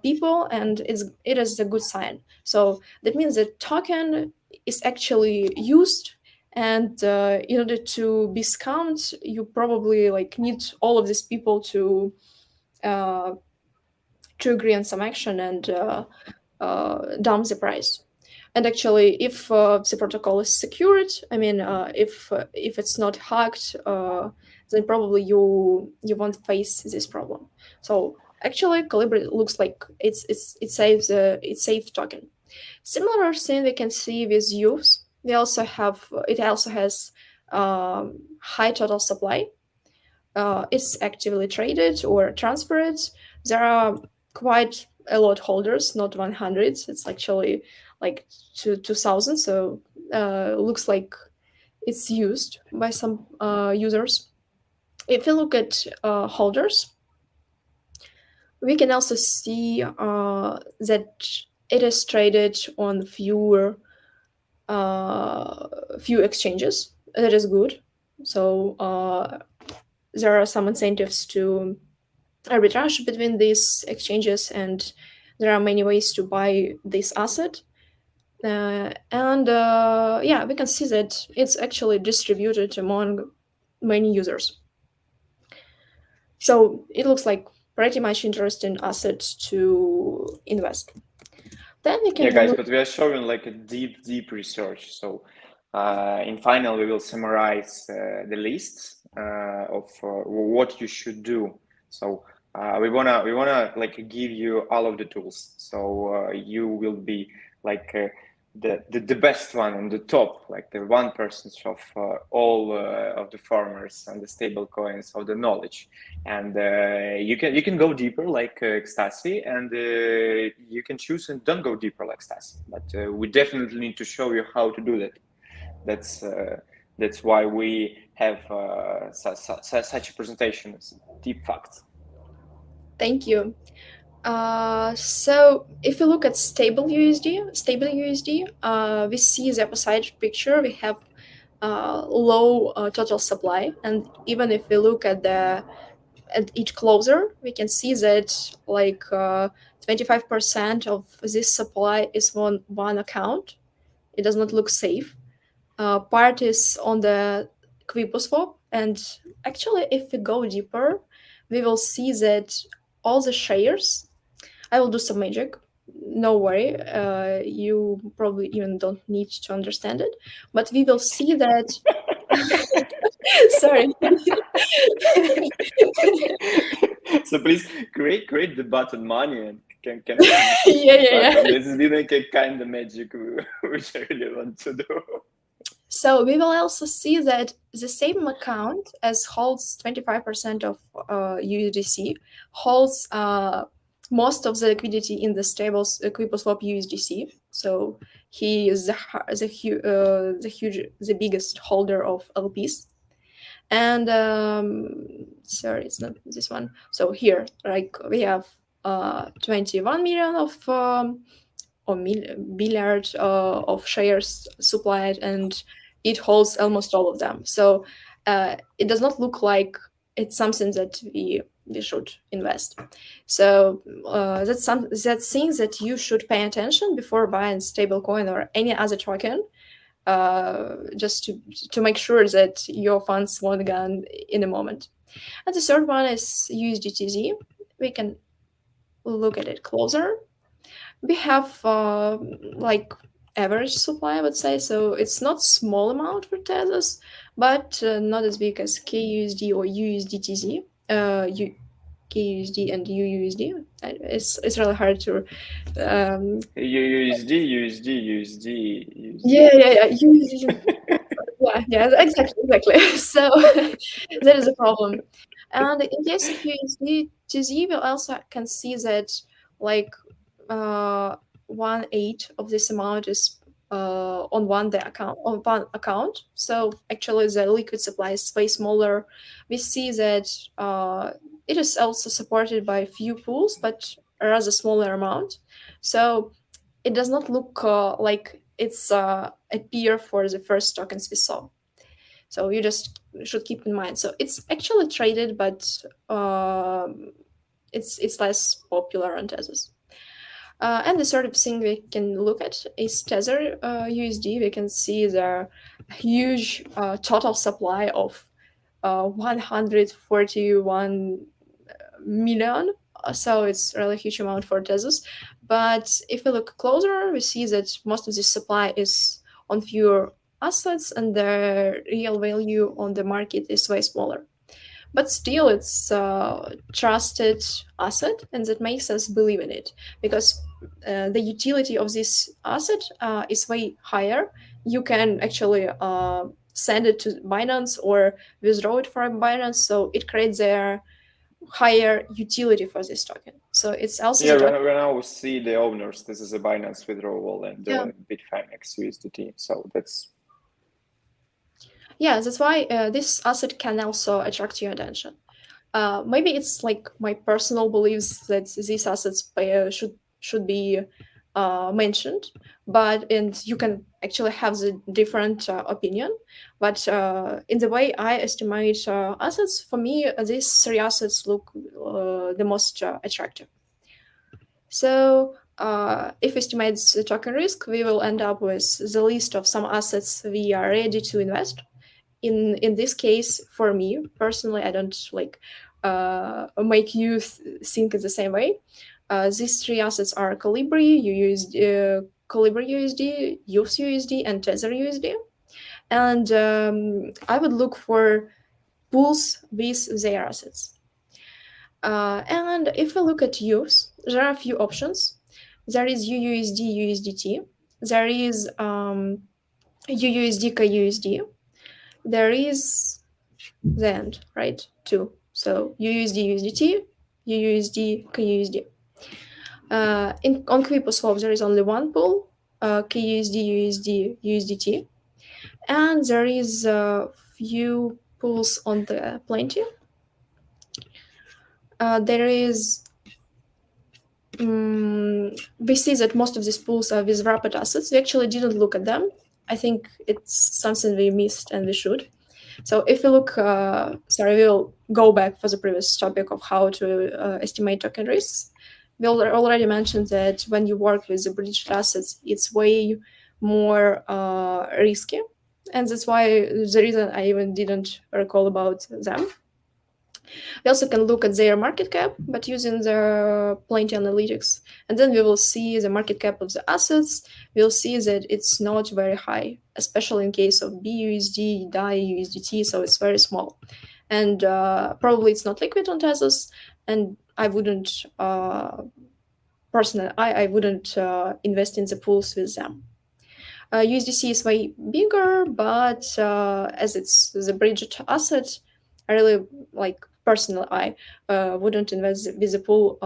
Speaker 2: people, and it is a good sign. So that means the token is actually used, and in order to be scammed, you probably like need all of these people to agree on some action and dump the price. And actually, if the protocol is secured, I mean, if it's not hacked, then probably you won't face this problem. So actually, Kolibri looks like it saves it's safe token. Similar thing we can see with youves. It also has high total supply. It's actively traded or transferred. There are quite a lot holders, not 100. It's actually like 2,000. So looks like it's used by some users. If you look at holders, we can also see that it is traded on few exchanges. That is good. So there are some incentives to arbitrage between these exchanges, and there are many ways to buy this asset. Yeah, we can see that it's actually distributed among many users. So it looks like pretty much interesting asset to invest. Then we can
Speaker 1: guys, but we are showing like a deep research. So in final, we will summarize the lists of what you should do. So we wanna like give you all of the tools. So you will be like the best one on the top, like the 1% of all of the farmers and the stable coins of the knowledge. And you can go deeper like Ecstasy, and you can choose and don't go deeper like Ecstasy. But we definitely need to show you how to do that. That's why we have such a presentation, deep facts.
Speaker 2: Thank you. So if you look at stable USD, we see the opposite picture. We have low total supply, and even if we look at each closer, we can see that like 25% of this supply is on one account. It does not look safe. Part is on the QuipuSwap, and actually, if we go deeper, we will see that all the shares. I will do some magic. No worry, you probably even don't need to understand it, but we will see that. Sorry.
Speaker 1: So please create the button money and can
Speaker 2: Yeah.
Speaker 1: This is like a kind of magic which I really want to do.
Speaker 2: So we will also see that the same account as holds 25% of USDC holds most of the liquidity in the stables QuipuSwap USDC. So he is the biggest holder of LPs. And sorry, it's not this one. So here, like we have 21 million of billiard of shares supplied, and it holds almost all of them. So it does not look like it's something that we should invest. So that's things that you should pay attention before buying stablecoin or any other token, just to make sure that your funds won't gone in a moment. And the third one is USDTZ. We can look at it closer. We have like average supply, I would say. So it's not small amount for Tezos, but not as big as KUSD or USDTZ. KUSD and UUSD. It's really hard to.
Speaker 1: USD.
Speaker 2: Yeah. Yeah, exactly. So that is a problem. And in case of USDTZ, we also can see that like 1/8 of this amount is on one account. So actually, the liquid supply is way smaller. We see that it is also supported by few pools, but a rather smaller amount. So it does not look like it's a peer for the first tokens we saw. So you just should keep in mind. So it's actually traded, but it's less popular on Tezos. And the sort of thing we can look at is Tether USD. We can see the huge total supply of 141 million. So it's a really huge amount for Tezos. But if we look closer, we see that most of this supply is on fewer assets, and the real value on the market is way smaller. But still, it's a trusted asset, and that makes us believe in it because the utility of this asset is way higher. You can actually send it to Binance or withdraw it from Binance, so it creates a higher utility for this token. So it's also
Speaker 1: Yeah,
Speaker 2: the token.
Speaker 1: when I will see the owners, this is a Binance withdrawal and
Speaker 2: Yeah.
Speaker 1: Bitfinex USDT. So that's
Speaker 2: Yeah, that's why this asset can also attract your attention. Maybe it's like my personal beliefs that these assets should be mentioned, but and you can actually have the different opinion. But in the way I estimate assets, for me, these three assets look the most attractive. So if we estimate the token risk, we will end up with the list of some assets we are ready to invest. In this case, for me personally, I don't like make you think in the same way. These three assets are Kolibri, Kolibri USD, youves USD, and Tether USD. And I would look for pools with their assets. And if we look at youves, there are a few options. There is UUSD USDT. There is UUSD KUSD. There is the end, right? Two. So UUSD USDT, UUSD KUSD. On QuipuSwap, there is only one pool, KUSD USD USDT, and there is a few pools on the Plenty. There is we see that most of these pools are with wrapped assets. We actually didn't look at them. I think it's something we missed and we should. So if we look, we'll go back for the previous topic of how to estimate token risks. We already mentioned that when you work with the bridged assets, it's way more risky. And that's why the reason I even didn't recall about them. We also can look at their market cap, but using the Plenty analytics. And then we will see the market cap of the assets. We'll see that it's not very high, especially in case of BUSD, DAI, USDT, so it's very small. And probably it's not liquid on Tezos, and I wouldn't, personally, I wouldn't invest in the pools with them. USDC is way bigger, but as it's the bridged asset, I really like personally I wouldn't invest with the pool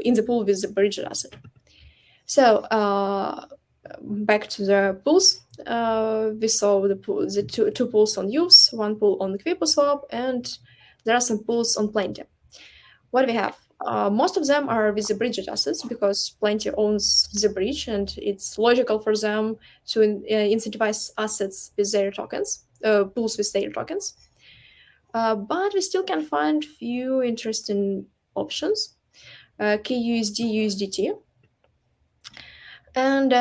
Speaker 2: in the pool with the bridged asset. So back to the pools. We saw the two pools on youves, one pool on QuipuSwap, and there are some pools on Plenty. What we have? Most of them are with the bridged assets because Plenty owns the bridge, and it's logical for them to incentivize assets with their tokens, pools with their tokens. But we still can find few interesting options. KUSD, USDT, and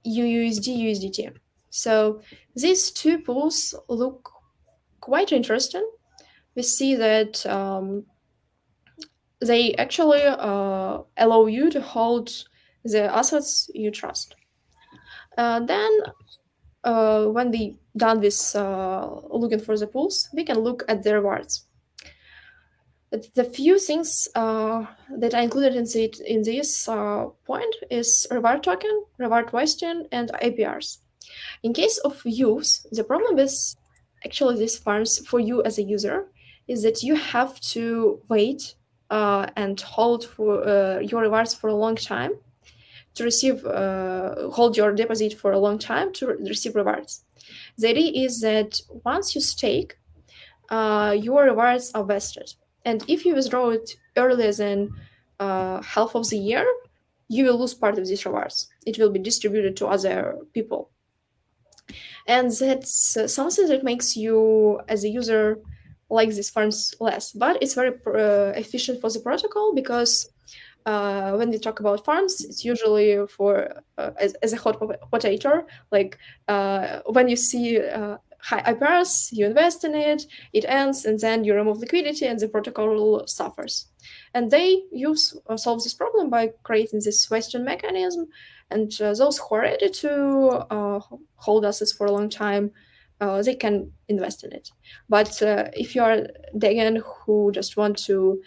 Speaker 2: UUSD, USDT. So these two pools look quite interesting. We see that they actually allow you to hold the assets you trust. Then, when we done with looking for the pools, we can look at the rewards. The few things that I included in this point is reward token, reward wasting, and APRs. In case of youves, the problem with actually these farms for you as a user is that you have to wait and hold for your rewards for a long time to receive hold your deposit for a long time to receive rewards. The idea is that once you stake, your rewards are vested, and if you withdraw it earlier than half of the year, you will lose part of these rewards. It will be distributed to other people, and that's something that makes you as a user like these farms less, but it's very efficient for the protocol, because when we talk about farms, it's usually for as a hot potato. Like when you see high IPRs, you invest in it, it ends, and then you remove liquidity, and the protocol suffers. And they use solve this problem by creating this Western mechanism. And those who are ready to hold assets for a long time, they can invest in it. But if you are Dagan who just want to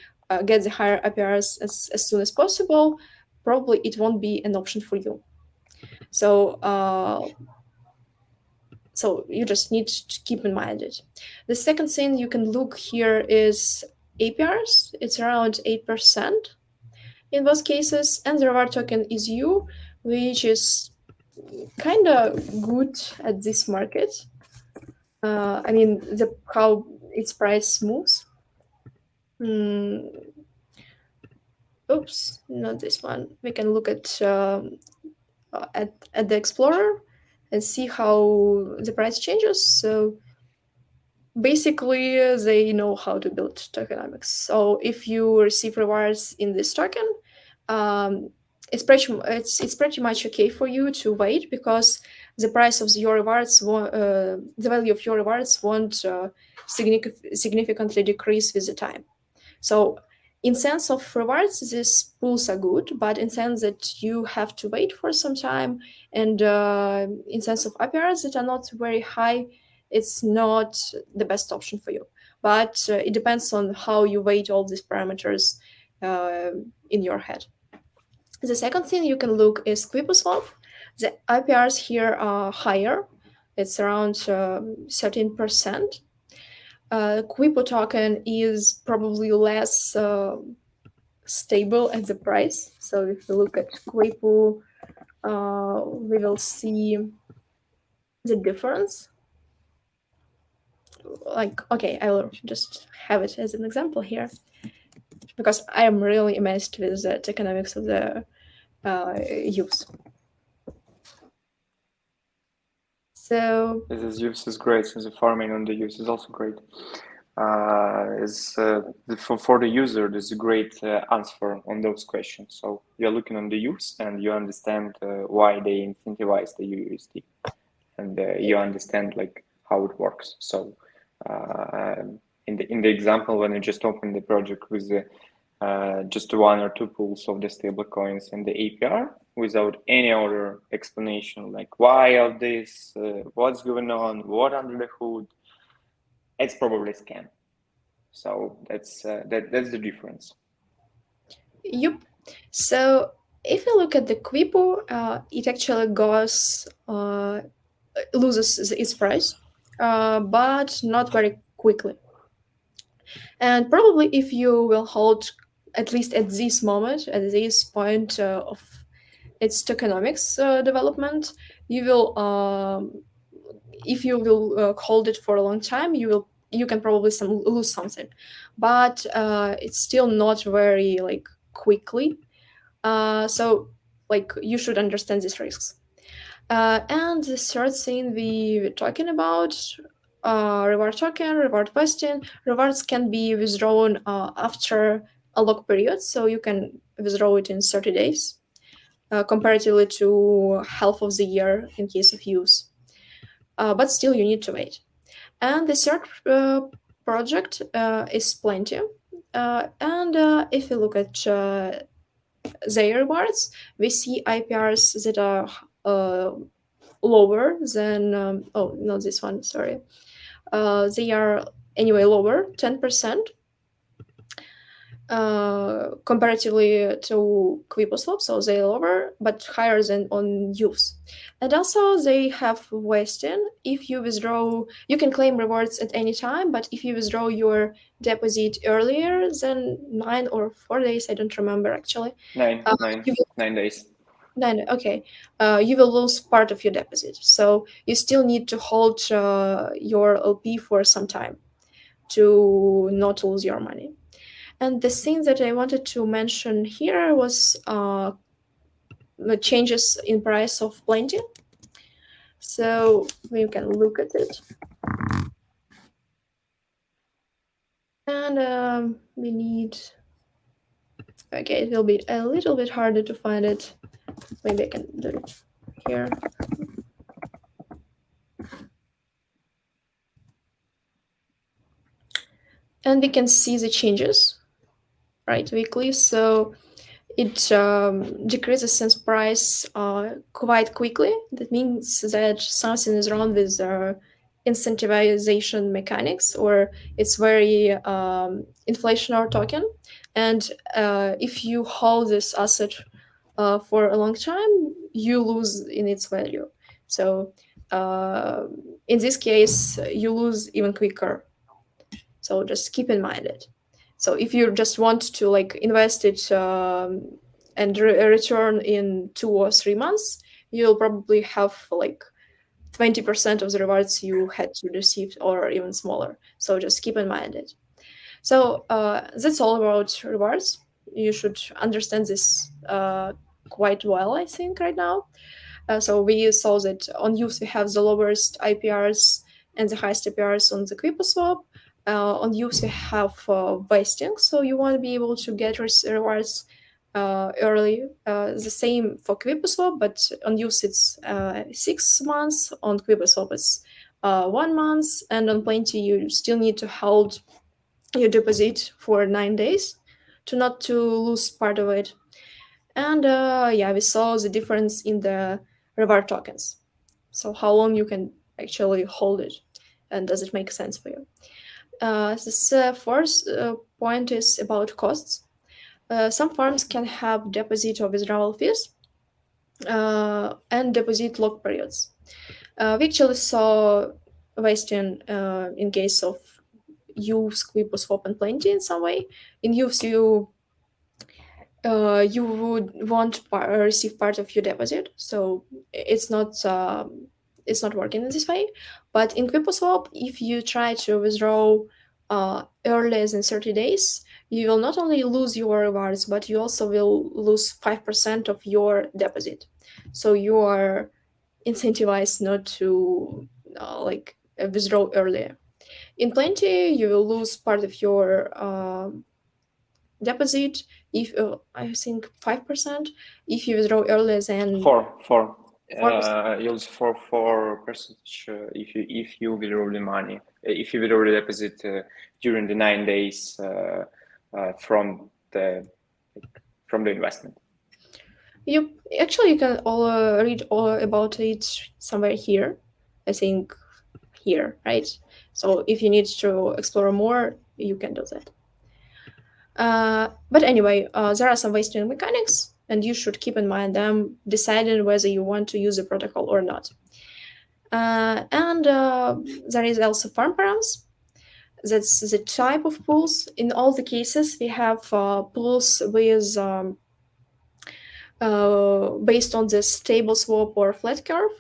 Speaker 2: get the higher APRs as soon as possible, probably it won't be an option for you. So so you just need to keep in mind it. The second thing you can look here is APRs. It's around 8% in both cases, and the reward token is U, which is kind of good at this market. I mean, how its price moves. Oops, not this one. We can look at the Explorer and see how the price changes. So basically, they know how to build tokenomics. So if you receive rewards in this token, it's pretty much okay for you to wait, because the price of your rewards, the value of your rewards won't significantly decrease with the time. So in sense of rewards, these pools are good, but in sense that you have to wait for some time, and in sense of APRs that are not very high, it's not the best option for you. But it depends on how you weight all these parameters in your head. The second thing you can look is QuipuSwap. The APRs here are higher. It's around 13%. Quipu token is probably less stable at the price. So if we look at Quipu, we will see the difference. Like, okay, I will just have it as an example here, because I am really amazed with the economics of the youves. So
Speaker 1: This use is great, since the farming on the use is also great. For the user, there's a great answer on those questions. So you're looking on the use, and you understand why they incentivize the USD, and you understand like how it works. So in the example, when you just open the project with just one or two pools of the stablecoins and the APR, without any other explanation, like why of this, what's going on, what under the hood, it's probably a scam. So that's the difference.
Speaker 2: Yep. So if you look at the Quipu, it actually loses its price, but not very quickly. And probably if you will hold, at least at this moment, at this point of its tokenomics development, you will, if you will hold it for a long time, you can probably lose something, but it's still not very like quickly. So like you should understand these risks. And the third thing we were talking about, reward token, reward vesting. Rewards can be withdrawn after a lock period, so you can withdraw it in 30 days, comparatively to half of the year in case of use. But still, you need to wait. And the third project is Plenty. And if you look at their rewards, we see IPRs that are lower than, oh, not this one, sorry. They are anyway lower, 10%, comparatively to QuipuSwap, so they're lower, but higher than on youves. And also they have vesting. If you withdraw, you can claim rewards at any time, but if you withdraw your deposit earlier than 9 or 4 days, I don't remember actually.
Speaker 1: 9 days.
Speaker 2: Then okay, you will lose part of your deposit. So you still need to hold your LP for some time to not lose your money. And the thing that I wanted to mention here was the changes in price of Plenty. So we can look at it. And we need, okay, it will be a little bit harder to find it. Maybe I can do it here. And we can see the changes, right, weekly. So it decreases in price quite quickly. That means that something is wrong with the incentivization mechanics, or it's very inflationary token. And if you hold this asset for a long time, you lose in its value. So uh, in this case, you lose even quicker. So just keep in mind it. So if you just want to like invest it and return in 2 or 3 months, you'll probably have like 20% of the rewards you had to receive, or even smaller. So just keep in mind it. So that's all about rewards. You should understand this quite well, I think, right now. So we saw that on youves we have the lowest IPRs and the highest IPRs on the QuipuSwap. On youves we have vesting, so you want to be able to get rewards early. The same for QuipuSwap, but on youves it's 6 months. On QuipuSwap it's 1 month, and on Plenty you still need to hold your deposit for 9 days to not to lose part of it. And yeah, we saw the difference in the reward tokens. So how long you can actually hold it, and does it make sense for you? This first point is about costs. Some farms can have deposit or withdrawal fees and deposit lock periods. We actually saw wasting in case of youves, QuipuSwap, and Plenty in some way. In youves, you would want receive part of your deposit, so it's not working in this way. But in QuipuSwap, if you try to withdraw earlier than 30 days, you will not only lose your rewards, but you also will lose 5% of your deposit. So you are incentivized not to withdraw earlier. In Plenty, you will lose part of your deposit if I think 5% if you withdraw earlier than
Speaker 1: Four.
Speaker 2: 4%.
Speaker 1: You'll 4% if you withdraw the money, if you withdraw the deposit during the 9 days from the investment.
Speaker 2: You can all read all about it somewhere here. I think here, right? So if you need to explore more, you can do that. But anyway, there are some wasting mechanics, and you should keep in mind them, deciding whether you want to use the protocol or not. And there is also farm params. That's the type of pools. In all the cases, we have pools with based on the stable swap or flat curve.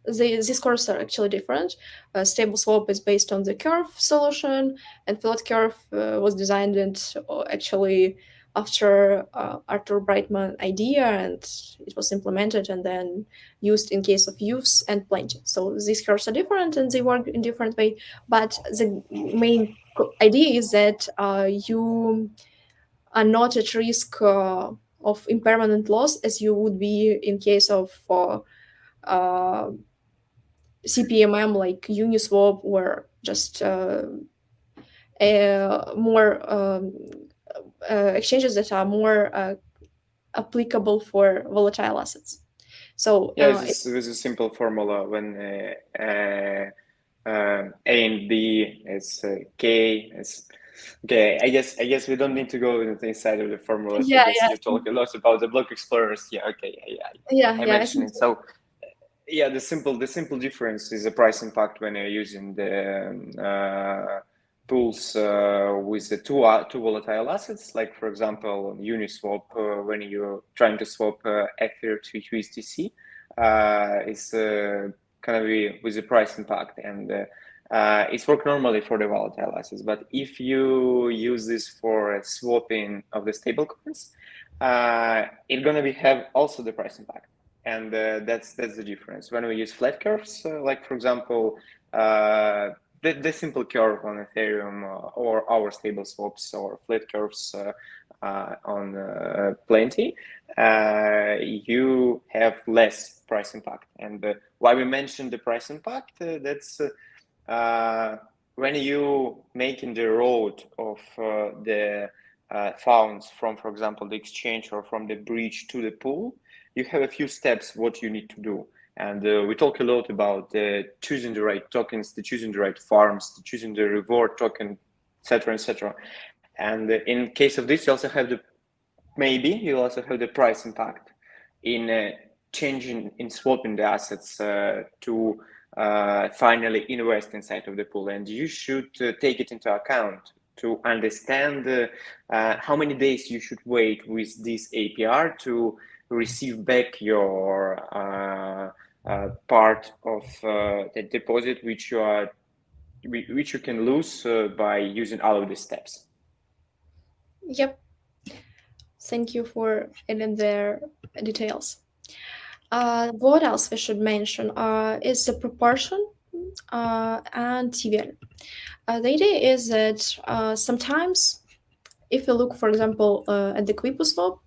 Speaker 2: These curves are actually different. Stable swap is based on the curve solution, and flat curve was designed and actually after Arthur Brightman idea, and it was implemented and then used in case of youves and Plenty. So these curves are different and they work in different way. But the main idea is that you are not at risk of impermanent loss as you would be in case of CPMM like Uniswap, or just more exchanges that are more applicable for volatile assets. So
Speaker 1: yeah, this is a simple formula when A and B is K is. Okay, I guess we don't need to go inside of the formulas.
Speaker 2: Yeah,
Speaker 1: I guess you talk a lot about the block explorers. Yeah, okay, I mentioned it. So yeah, the simple difference is the price impact when you're using the pools with the two volatile assets, like for example Uniswap, when you're trying to swap Ether to USDC, it's kind of with the price impact, and it's work normally for the volatile assets. But if you use this for swapping of the stablecoins, it's gonna have also the price impact, and that's the difference. When we use flat curves, like for example, the simple curve on Ethereum or our stable swaps or flat curves on Plenty, you have less price impact. And why we mentioned the price impact, that's when you making the road of the funds from, for example, the exchange or from the bridge to the pool, you have a few steps what you need to do. And we talk a lot about choosing the right tokens, choosing the right farms, choosing the reward token, etc., etc. And in case of this, you also have you also have the price impact in changing, in swapping the assets to finally invest inside of the pool. And you should take it into account to understand how many days you should wait with this APR to receive back your part of the deposit, which you can lose by using all of these steps.
Speaker 2: Yep. Thank you for adding their details. What else we should mention is the proportion and TVL. The idea is that sometimes, if you look, for example, at the QuipuSwap,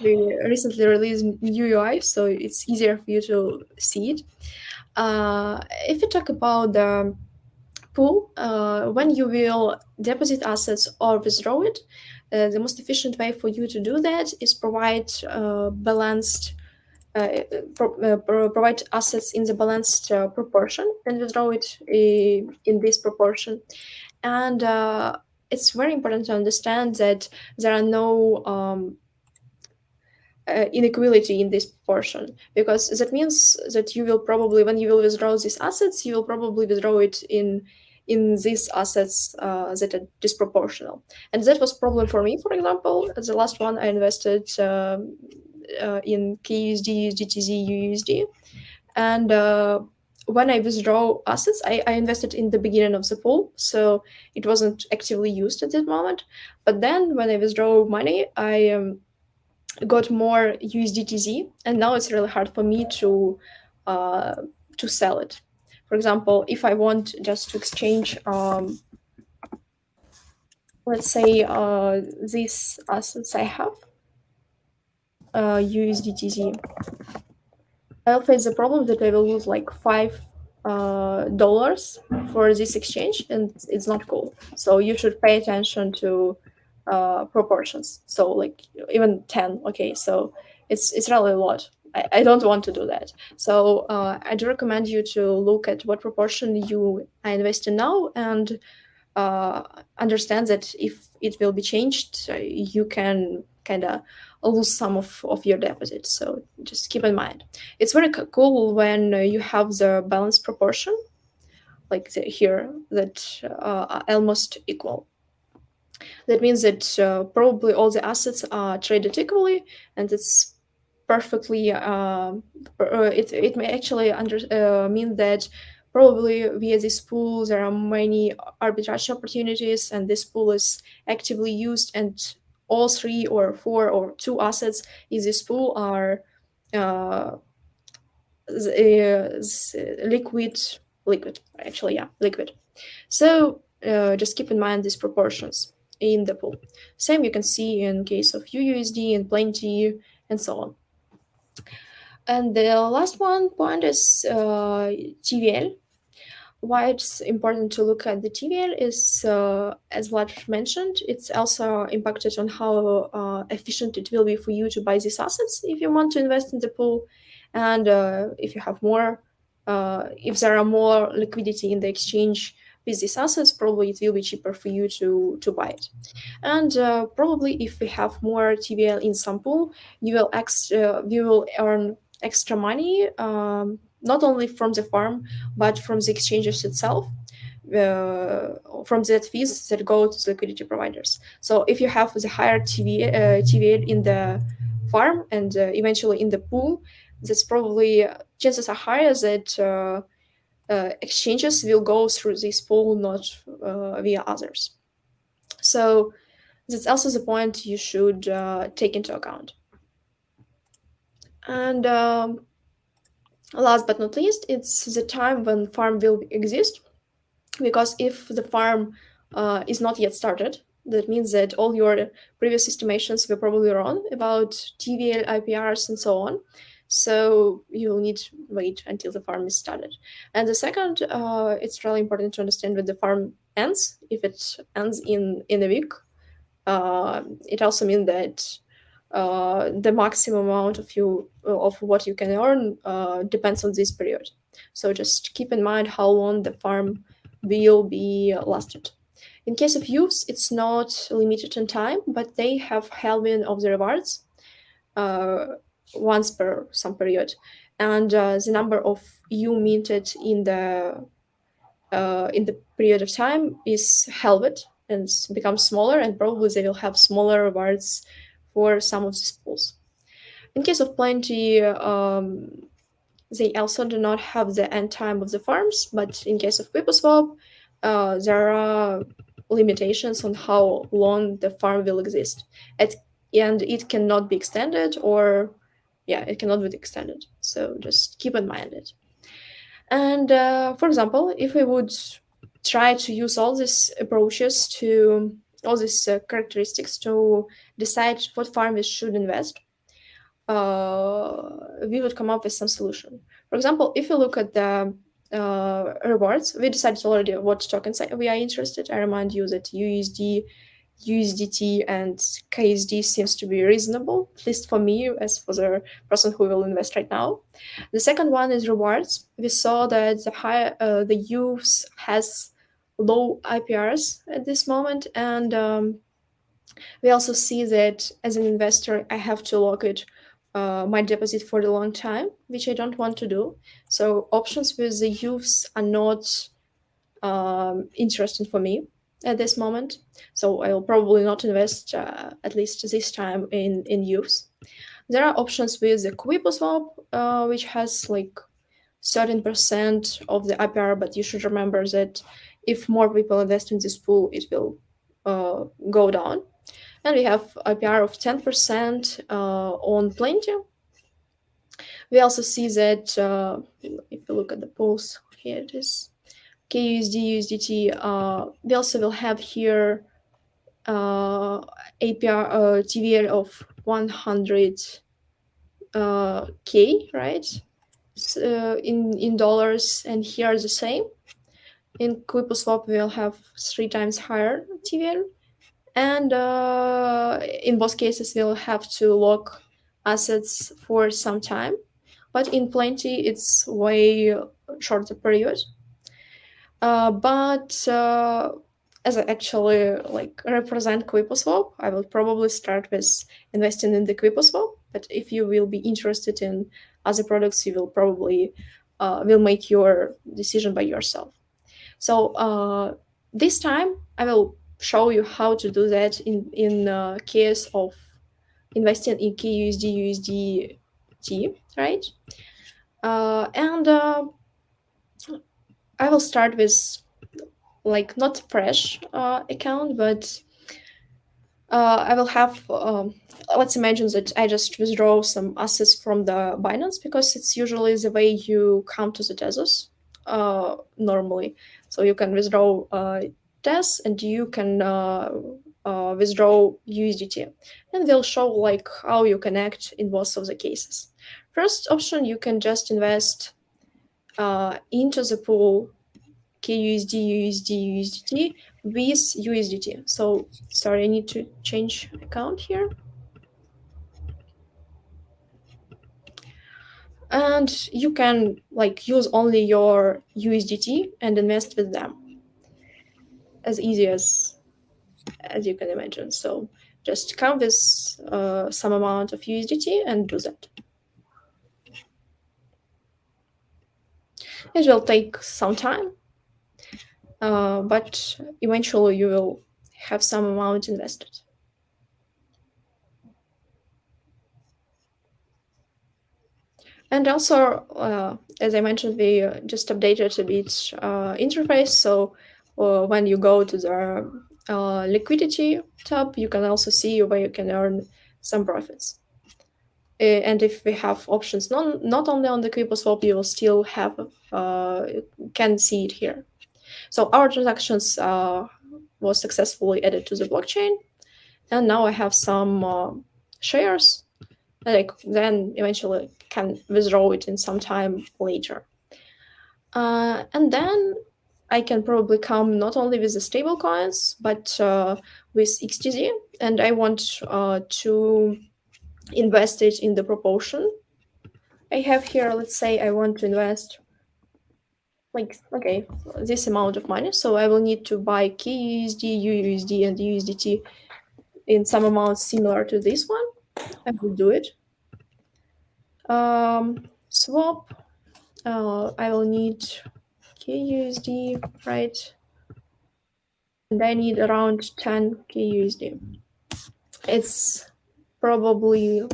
Speaker 2: we recently released new UI, so it's easier for you to see it. If you talk about the pool, when you will deposit assets or withdraw it, the most efficient way for you to do that is provide balanced provide assets in the balanced proportion and withdraw it in this proportion. And it's very important to understand that there are no inequality in this proportion, because that means that you will probably, when you will withdraw these assets, you will probably withdraw it in these assets that are disproportional. And that was problem for me. For example, the last one I invested in KUSD, USDTZ, UUSD, and when I withdraw assets, I invested in the beginning of the pool, so it wasn't actively used at that moment. But then when I withdraw money, I got more USDTZ, and now it's really hard for me to sell it. For example, if I want just to exchange, let's say these assets I have, USDTZ, I'll face the problem that I will lose like $5 for this exchange, and it's not cool. So you should pay attention to proportions. So like even 10, okay, so it's really a lot. I don't want to do that. So I do recommend you to look at what proportion you are investing now, and understand that if it will be changed, you can kind of lose some of your deposit. So just keep in mind. It's very cool when you have the balanced proportion, like here, that are almost equal. That means that probably all the assets are traded equally, and it's perfectly it may actually mean that probably via this pool there are many arbitrage opportunities, and this pool is actively used, and all 3 or 4 or 2 assets in this pool are liquid, actually, yeah, liquid. So just keep in mind these proportions in the pool. Same you can see in case of UUSD and Plenty and so on. And the last point is TVL. Why it's important to look at the TVL is, as Vlad mentioned, it's also impacted on how efficient it will be for you to buy these assets if you want to invest in the pool, and if you have more, if there are more liquidity in the exchange with these assets, probably it will be cheaper for you to buy it. And probably if we have more TVL in some pool, you will earn extra money, not only from the farm but from the exchanges itself, from that fees that go to the liquidity providers. So if you have the higher TVA in the farm and eventually in the pool, that's probably chances are higher that exchanges will go through this pool, not via others. So that's also the point you should take into account. And last but not least, it's the time when farm will exist, because if the farm is not yet started, that means that all your previous estimations were probably wrong about TVL, IPRs, and so on. So you'll need to wait until the farm is started. And the second, it's really important to understand when the farm ends. If it ends in a week, it also means that the maximum amount of what you can earn depends on this period. So just keep in mind how long the farm will be lasted. In case of youths, it's not limited in time, but they have halving of the rewards once per some period, and the number of you minted in the period of time is halved and becomes smaller, and probably they will have smaller rewards for some of these pools. In case of plenty, they also do not have the end time of the farms, but in case of QuipuSwap, there are limitations on how long the farm will exist. And it cannot be extended, or it cannot be extended. So just keep in mind it. And for example, if we would try to use all these approaches to all these characteristics to decide what farm we should invest, we would come up with some solution. For example, if you look at the rewards, we decided already what tokens we are interested. I remind you that USD, USDT, and KSD seems to be reasonable, at least for me, as for the person who will invest right now. The second one is rewards. We saw that the youves has low IPRs at this moment, and we also see that as an investor, I have to lock it my deposit for a long time, which I don't want to do. So options with the youths are not interesting for me at this moment. So I will probably not invest at least this time in youths. There are options with the QuipuSwap, which has like 13% of the IPR, but you should remember that if more people invest in this pool, it will go down. And we have IPR of 10% on Plenty. We also see that if you look at the pools, here it is, KUSD, USDT, we also will have here APR TVL of 100 K, right? So, in dollars, and here are the same. In QuipuSwap, we'll have 3 times higher TVL. And in both cases, we'll have to lock assets for some time. But in Plenty, it's way shorter period. But as I actually represent QuipuSwap, I will probably start with investing in the QuipuSwap. But if you will be interested in other products, you will probably will make your decision by yourself. So this time I will show you how to do that in case of investing in KUSD USDT, right? And I will start with not fresh account, but I will have let's imagine that I just withdraw some assets from the Binance, because it's usually the way you come to the Tezos normally. So you can withdraw Tez and you can withdraw USDT, and they'll show how you connect in both of the cases. First option, you can just invest into the pool KUSD, USD, USDT with USDT. So sorry, I need to change account here. And you can use only your USDT and invest with them. As easy as you can imagine. So just count this some amount of USDT and do that. It will take some time. but eventually you will have some amount invested. And also, as I mentioned, we just updated a bit interface. So when you go to the liquidity tab, you can also see where you can earn some profits. And if we have options not only on the QuipuSwap, you will still have can see it here. So our transactions was successfully added to the blockchain, and now I have some shares. Like then eventually can withdraw it in some time later. And then I can probably come not only with the stable coins but with XTZ, and I want to invest it in the proportion I have here. Let's say I want to invest like this amount of money, so I will need to buy KUSD, UUSD, and USDT in some amounts similar to this one. I will do it. Swap. I will need KUSD, right? And I need around 10 KUSD. It's probably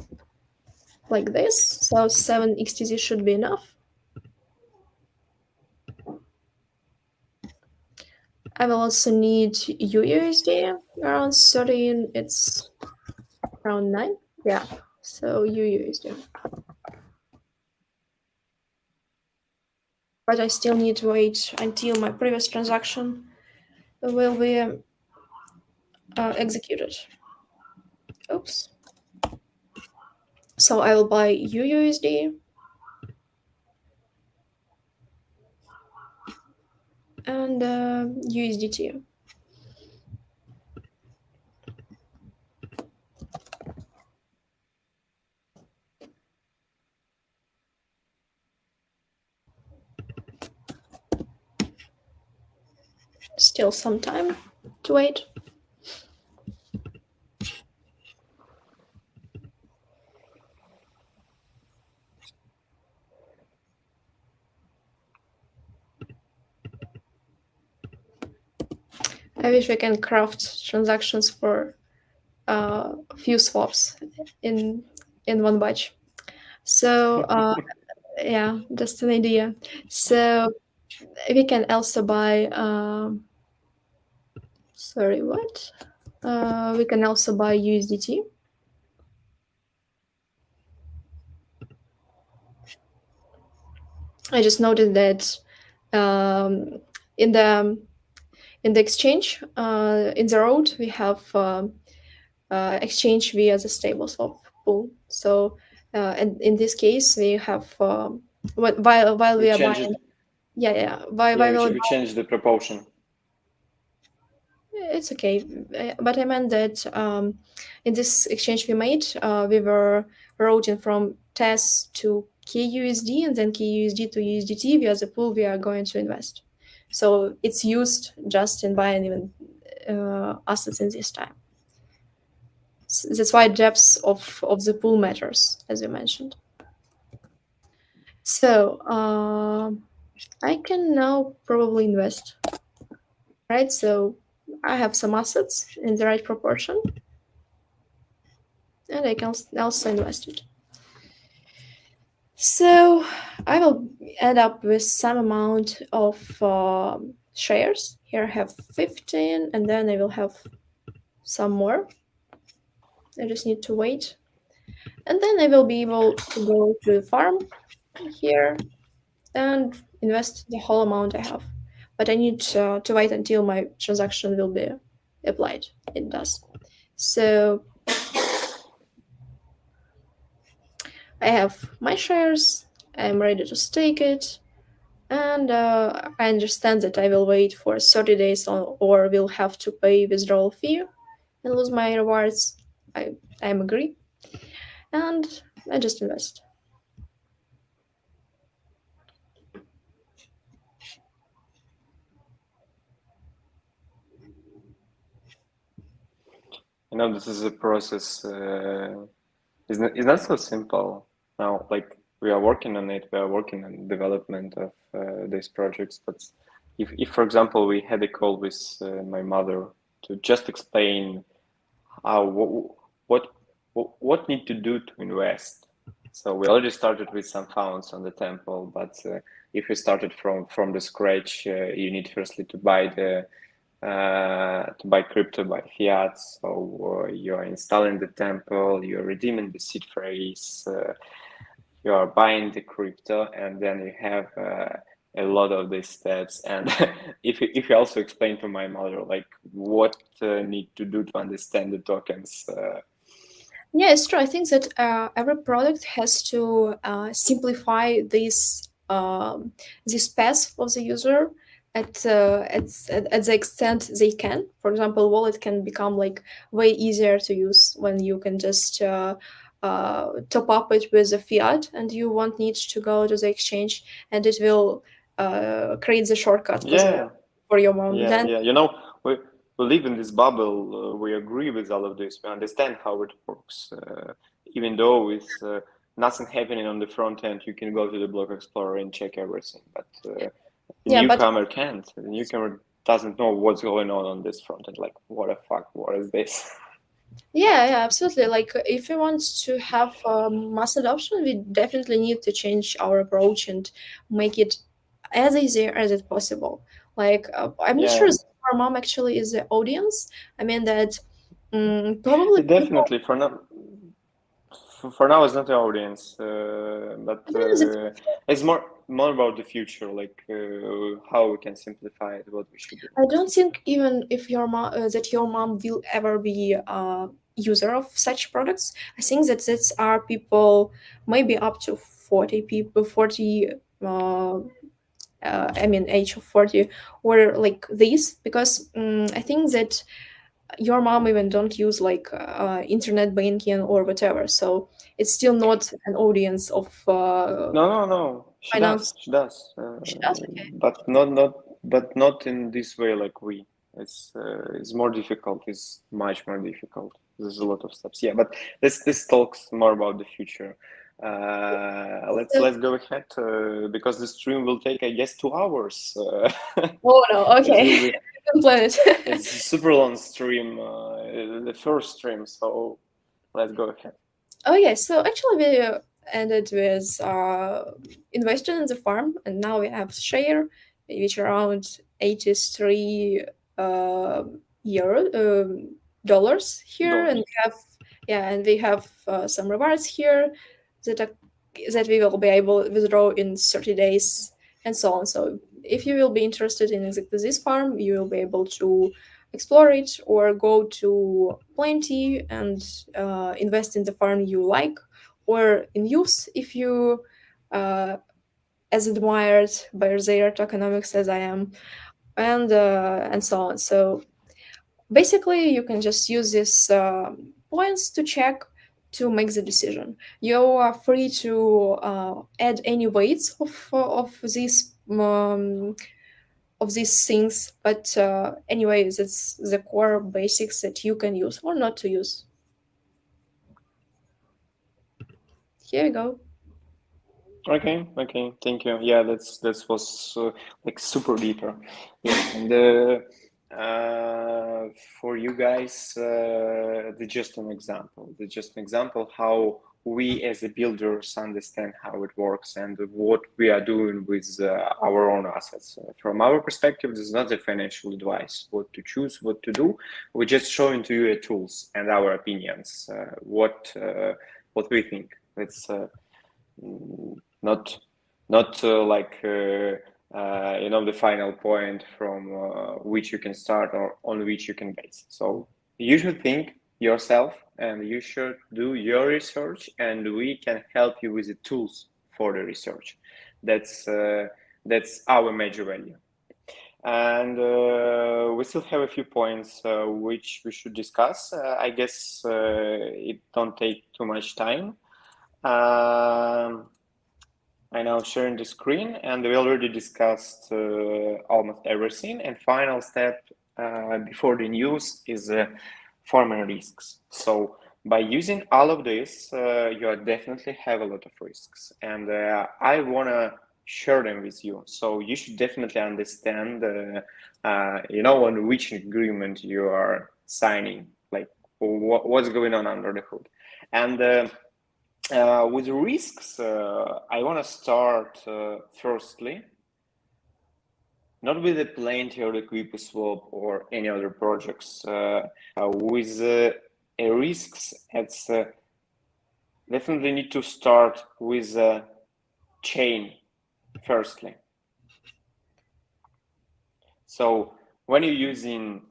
Speaker 2: like this, so 7 XTZ should be enough. I will also need UUSD around 13. It's around 9. Yeah, so UUSD. But I still need to wait until my previous transaction will be executed. Oops. So I will buy UUSD and USDT. Still some time to wait. I wish we can craft transactions for a few swaps in one batch. So yeah, just an idea. So we can also buy. Sorry, what? We can also buy USDT. I just noted that in the exchange in the road we have exchange via the stable swap pool. So and in this case we have while we are buying.
Speaker 1: We changed the proportion.
Speaker 2: It's okay, but I meant that in this exchange we made, we were routing from Tez to KUSD and then KUSD to USDT via the pool we are going to invest. So it's used just in buying even assets in this time. That's why depth of the pool matters, as you mentioned. So I can now probably invest, right? So I have some assets in the right proportion, and I can also invest it. So I will end up with some amount of shares. Here I have 15, and then I will have some more. I just need to wait. And then I will be able to go to the farm here and invest the whole amount I have. But I need to wait until my transaction will be applied. It does. So I have my shares. I'm ready to stake it. And I understand that I will wait for 30 days or will have to pay withdrawal fee and lose my rewards. I agree. And I just invest.
Speaker 1: This is a process. It's not so simple now. Like we are working on it. We are working on development of these projects, but if for example, we had a call with my mother to just explain how what need to do to invest. So we already started with some funds on the temple, but if you started from the scratch, you need firstly to buy crypto, buy fiat. So you are installing the temple, you're redeeming the seed phrase, you are buying the crypto, and then you have a lot of these steps. And if you also explain to my mother like what need to do to understand the tokens.
Speaker 2: Yeah, it's true. I think that every product has to simplify this path for the user at the extent they can. For example, wallet can become like way easier to use when you can just top up it with a fiat, and you won't need to go to the exchange, and it will create the shortcut for
Speaker 1: Yeah,
Speaker 2: for your mom.
Speaker 1: yeah,
Speaker 2: Then
Speaker 1: yeah. We live in this bubble. We agree with all of this. We understand how it works. Even though with nothing happening on the front end, you can go to the block explorer and check everything. But the
Speaker 2: yeah, but
Speaker 1: newcomer can't. The newcomer doesn't know what's going on this front end. Like, what the fuck? What is this?
Speaker 2: yeah, absolutely. Like, if we want to have mass adoption, we definitely need to change our approach and make it as easy as it possible. Like, I'm not sure
Speaker 1: Yeah,
Speaker 2: if our mom actually is the audience. I mean that probably people.
Speaker 1: definitely. For now, it's not the audience, but
Speaker 2: I don't know that
Speaker 1: it's more about the future, like how we can simplify it, what we should do.
Speaker 2: I don't think even if your mom that your mom will ever be a user of such products. I think that these are people maybe up to 40 people, 40. I mean, age of 40 or like this, because I think that your mom even don't use like internet banking or whatever, so it's still not an audience of
Speaker 1: No. She
Speaker 2: finance.
Speaker 1: does. She does.
Speaker 2: She does, okay.
Speaker 1: But not in this way like we. It's more difficult. It's much more difficult. There's a lot of steps. Yeah, but this talks more about the future.
Speaker 2: So,
Speaker 1: Let's go ahead because the stream will take, I guess, 2 hours.
Speaker 2: oh no,
Speaker 1: It
Speaker 2: okay.
Speaker 1: will be
Speaker 2: Don't plan it.
Speaker 1: it's a super long stream, the first stream. So let's go ahead.
Speaker 2: Okay, so actually we ended with investing in the farm, and now we have share, which around 83 uh, euro dollars here, and
Speaker 1: Dollars.
Speaker 2: we have and we have some rewards here that are, that we will be able to withdraw in 30 days and so on. So if you will be interested in exactly this farm, you will be able to explore it or go to Plenty and invest in the farm you like, or in youves if you as admired by their tokenomics as I am, and so on. So basically, you can just use these points to check to make the decision. You are free to add any weights of these things, but anyways, it's the core basics that you can use or not to use. Here we go.
Speaker 1: Okay, thank you. Yeah, that was like super deeper. Yeah, and for you guys, just an example. Just an example how we as a builders understand how it works and what we are doing with our own assets. From our perspective, this is not a financial advice, what to choose, what to do. We're just showing to you tools and our opinions, what we think. It's not like the final point from which you can start or on which you can base. So you should think yourself and you should do your research, and we can help you with the tools for the research. That's our major value. And we still have a few points which we should discuss. I guess it don't take too much time. I now sharing the screen, and we already discussed almost everything. And final step before the news is farming risks. So by using all of this, you definitely have a lot of risks. And I wanna share them with you. So you should definitely understand, on which agreement you are signing, like what's going on under the hood. And with risks, I want to start firstly, not with the Plenty or the QuipuSwap or any other projects. With risks, it's definitely need to start with a chain firstly. So when you're using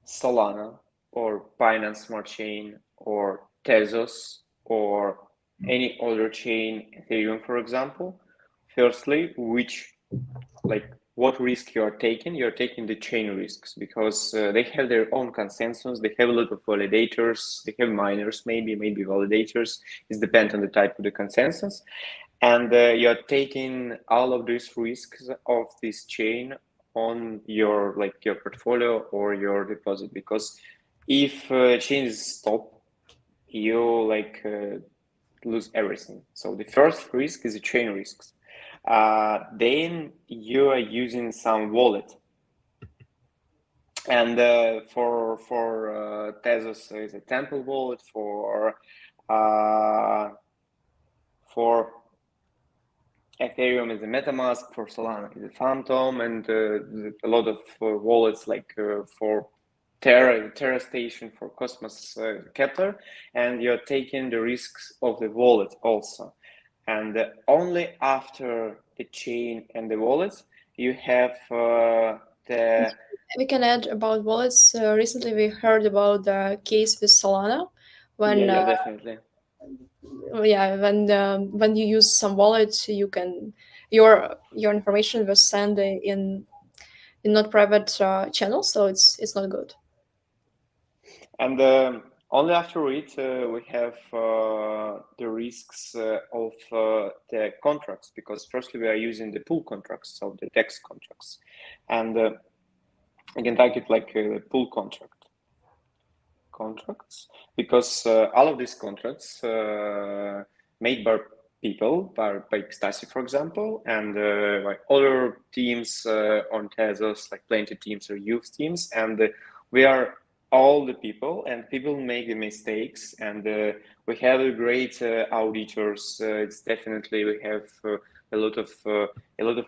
Speaker 1: Solana or Binance Smart Chain or Tezos or any other chain, Ethereum, for example, firstly, what risk you're taking the chain risks, because they have their own consensus, they have a lot of validators, they have miners, maybe validators. It depends on the type of the consensus. And you're taking all of these risks of this chain on your portfolio or your deposit, because if chains stop, you lose everything. So the first risk is the chain risks. Then you are using some wallet, and for Tezos is a Temple wallet, for Ethereum is a MetaMask, for Solana is a Phantom, and a lot of wallets for Terra Station, for Cosmos Kepler, and you're taking the risks of the wallet also. And only after the chain and the wallets, you have the...
Speaker 2: We can add about wallets. Recently, we heard about the case with Solana, when
Speaker 1: yeah, definitely.
Speaker 2: When you use some wallet, you can your information was sent in not private channels, so it's not good.
Speaker 1: And only after it, we have the risks of the contracts, because firstly we are using the pool contracts, so the DEX contracts, and I can take it like a pool contracts, because all of these contracts made by people, by Anastassia, for example, and like other teams on Tezos, like Plenty teams or youth teams, and we are all the people, and people make the mistakes, and we have a great auditors. It's definitely, we have a lot of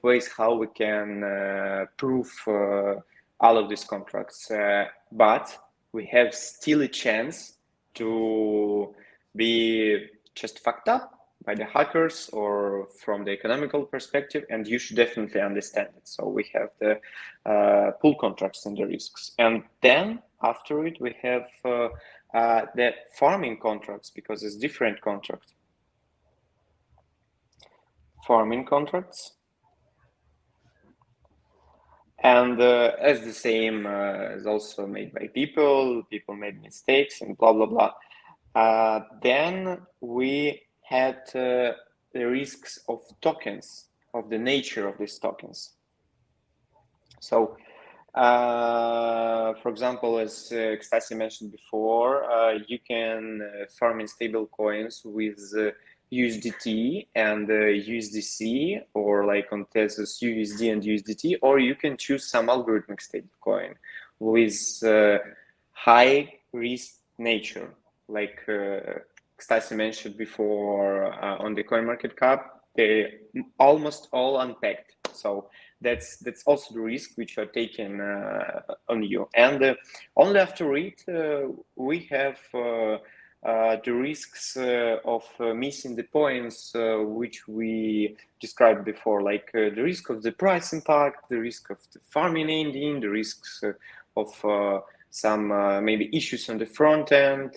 Speaker 1: ways how we can prove all of these contracts, but we have still a chance to be just fucked up by the hackers or from the economical perspective, and you should definitely understand it. So we have the pool contracts and the risks, and then after it we have the farming contracts, because it's different contract. Farming contracts, and as the same is also made by people made mistakes and blah blah blah. Then we had the risks of tokens, of the nature of these tokens. So for example, as Anastassia mentioned before, you can farm in stable coins with USDT and USDC, or like on Tezos USD and USDT, or you can choose some algorithmic stablecoin with high risk nature, like Anastassia mentioned before on the CoinMarketCap, they almost all unpacked. So that's also the risk which are taken on you. And only after it, we have the risks of missing the points which we described before, like the risk of the price impact, the risk of the farming ending, the risks of some maybe issues on the front end.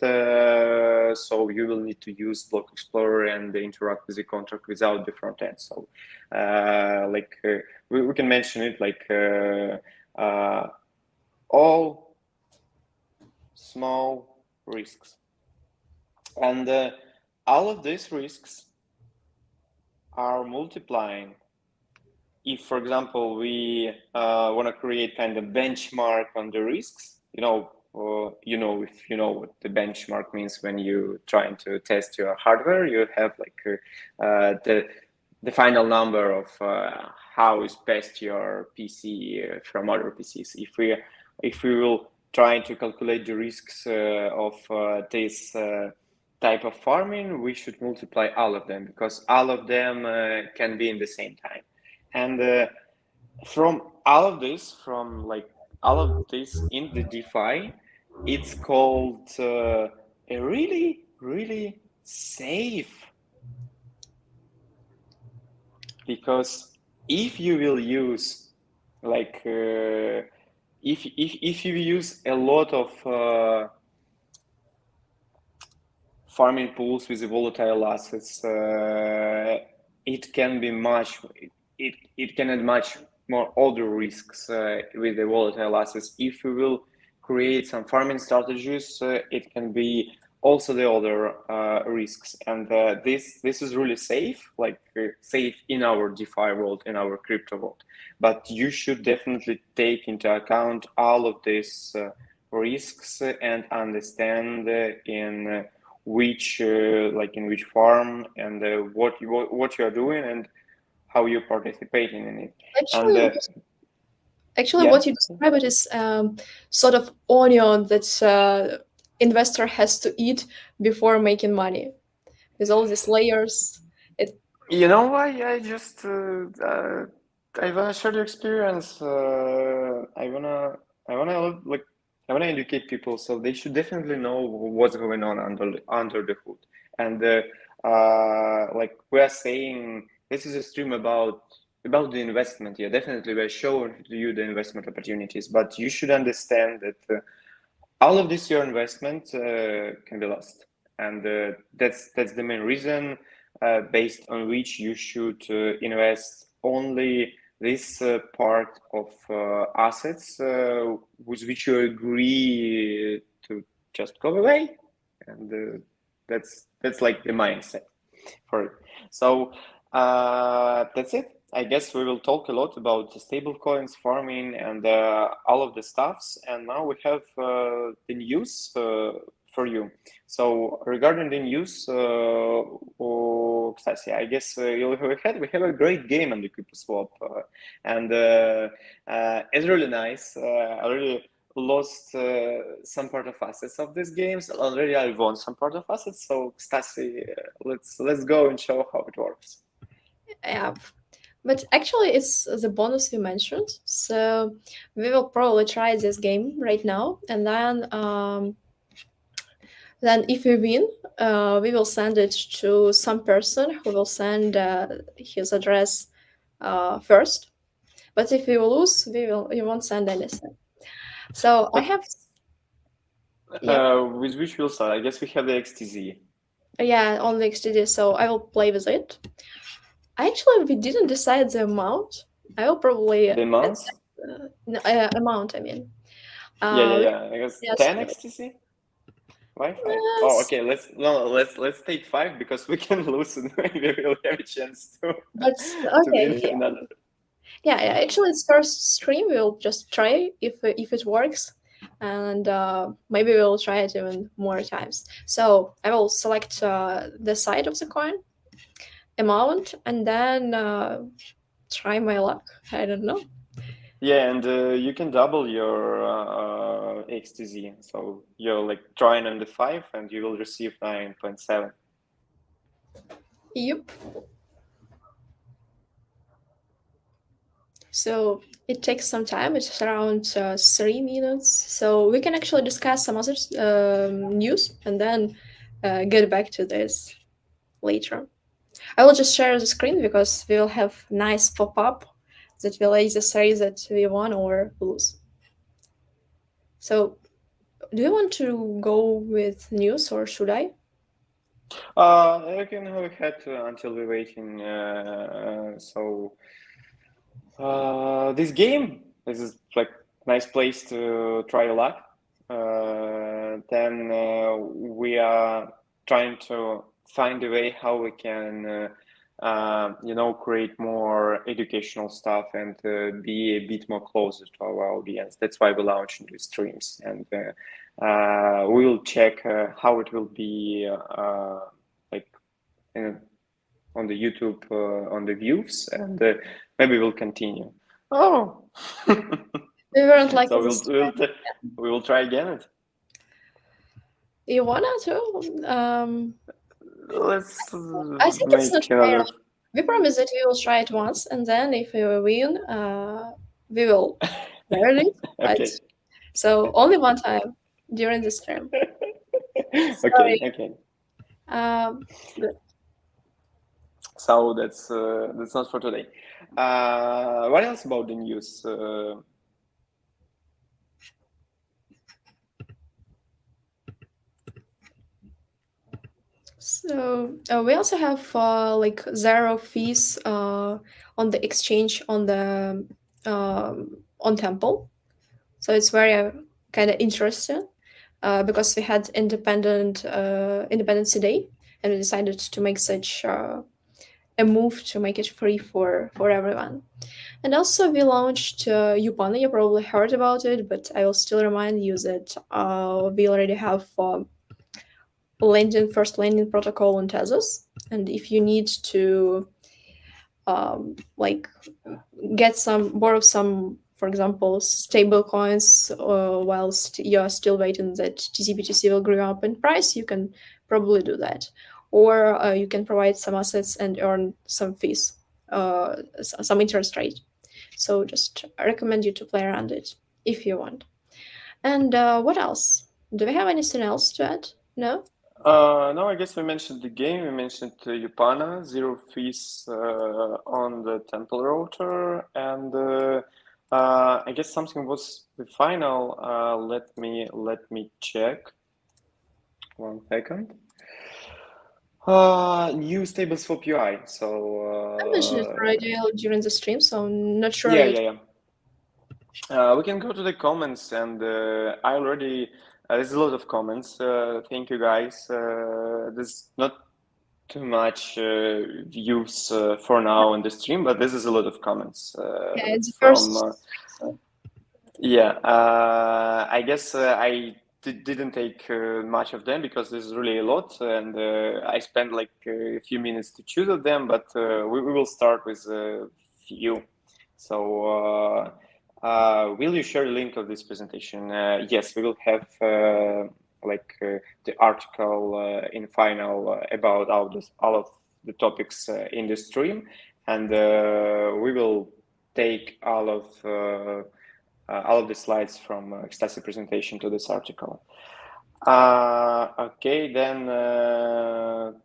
Speaker 1: So you will need to use Block Explorer and interact with the contract without the front end. So we can mention it like all small risks. And all of these risks are multiplying. If, for example, we want to create kind of benchmark on the risks, if you know what the benchmark means, when you trying to test your hardware, you have like the final number of how is best your PC from other PCs. If we will try to calculate the risks of this type of farming, we should multiply all of them, because all of them can be in the same time. And from all of this, in the DeFi, it's called a really, really safe. Because if you will use if you use a lot of farming pools with the volatile assets, it can be it can add much more other risks with the volatile assets. If we will create some farming strategies, it can be also the other risks, and this is really safe, safe in our DeFi world, in our crypto world. But you should definitely take into account all of these risks and understand in which farm and what you are doing and how you're participating in it.
Speaker 2: Actually, what you described is sort of onion that investor has to eat before making money, with all these layers.
Speaker 1: You know why? I just I wanna share the experience. I wanna educate people, so they should definitely know what's going on under the hood. And like we are saying, this is a stream about the investment. Yeah, definitely we're showing you the investment opportunities, but you should understand that all of this your investment can be lost, and that's the main reason based on which you should invest only this part of assets with which you agree to just go away, and that's like the mindset for it. So that's it. I guess we will talk a lot about the stablecoins, farming, and all of the stuffs. And now we have the news for you. So regarding the news, Anastassia, I guess we have a great game on the QuipuSwap, and it's really nice. I really lost some part of assets of these games. Already I won some part of assets. So Stasi, let's go and show how it works.
Speaker 2: Yeah, but actually it's the bonus you mentioned. So we will probably try this game right now, and then if we win, we will send it to some person who will send his address first. But if we lose, we won't send anything. So I have.
Speaker 1: With which we'll start? I guess we have the XTZ.
Speaker 2: Yeah, only XTD. So I will play with it. Actually, we didn't decide the amount. I will probably
Speaker 1: the amount.
Speaker 2: Amount. I mean.
Speaker 1: Yeah. I guess
Speaker 2: Yes,
Speaker 1: 10 XTC. Why 5? Oh, okay. Let's take 5 because we can lose and maybe we'll have a chance to.
Speaker 2: That's
Speaker 1: to
Speaker 2: okay.
Speaker 1: win another.
Speaker 2: Yeah. Actually, it's first stream. We'll just try if it works, and maybe we'll try it even more times. So I will select the side of the coin, amount, and then try my luck. I don't know.
Speaker 1: Yeah, and you can double your XTZ. So you're like trying on the 5 and you will receive 9.7.
Speaker 2: Yep. So it takes some time. It's around 3 minutes. So we can actually discuss some other news and then get back to this later. I will just share the screen because we will have nice pop-up that will either say that we won or lose. So do you want to go with news or should I?
Speaker 1: You can go ahead until we're waiting. This game, this is like nice place to try your luck. Then we are trying to find a way how we can, create more educational stuff and be a bit more closer to our audience. That's why we're launching these streams, and we'll check how it will be on the YouTube on the views, and maybe we'll continue. Oh,
Speaker 2: We weren't like
Speaker 1: so
Speaker 2: this.
Speaker 1: we will try again.
Speaker 2: You wanna to?
Speaker 1: Let's
Speaker 2: I think it's not
Speaker 1: make
Speaker 2: fair.
Speaker 1: another.
Speaker 2: We promise that we will try it once, and then if we win, we will learn it. But
Speaker 1: Okay.
Speaker 2: so only one time during the stream.
Speaker 1: Okay.
Speaker 2: Sorry.
Speaker 1: Okay.
Speaker 2: Good.
Speaker 1: So that's not for today. What else about the news?
Speaker 2: So we also have like zero fees on the exchange on Temple. So it's very kind of interesting because we had Independence Day, and we decided to make such a move to make it free for everyone. And also we launched Upana. You probably heard about it, but I will still remind you that we already have first landing protocol on Tezos, and if you need to like borrow some, for example, stable coins whilst you're still waiting that TCBTC will grow up in price, you can probably do that. Or you can provide some assets and earn some fees, some interest rate. So just I recommend you to play around it if you want. And what else? Do we have anything else to add? No?
Speaker 1: No, I guess we mentioned the game. We mentioned Upana, zero fees on the Temple router, and I guess something was the final. Let me check. 1 second. New stablecoins UI. So
Speaker 2: I mentioned it already during the stream, so I'm not sure.
Speaker 1: yeah. We can go to the comments, and I already there's a lot of comments. Thank you guys. There's not too much views for now on the stream, but this is a lot of comments
Speaker 2: Yeah, it's the
Speaker 1: from.
Speaker 2: first. So.
Speaker 1: Yeah, I guess I didn't take much of them because this is really a lot, and I spent like a few minutes to choose of them. But we will start with a few. So, will you share the link of this presentation? Yes, we will have the article in final about all of the topics in the stream, and we will take all of the slides from Anastassia presentation to this article. Okay, then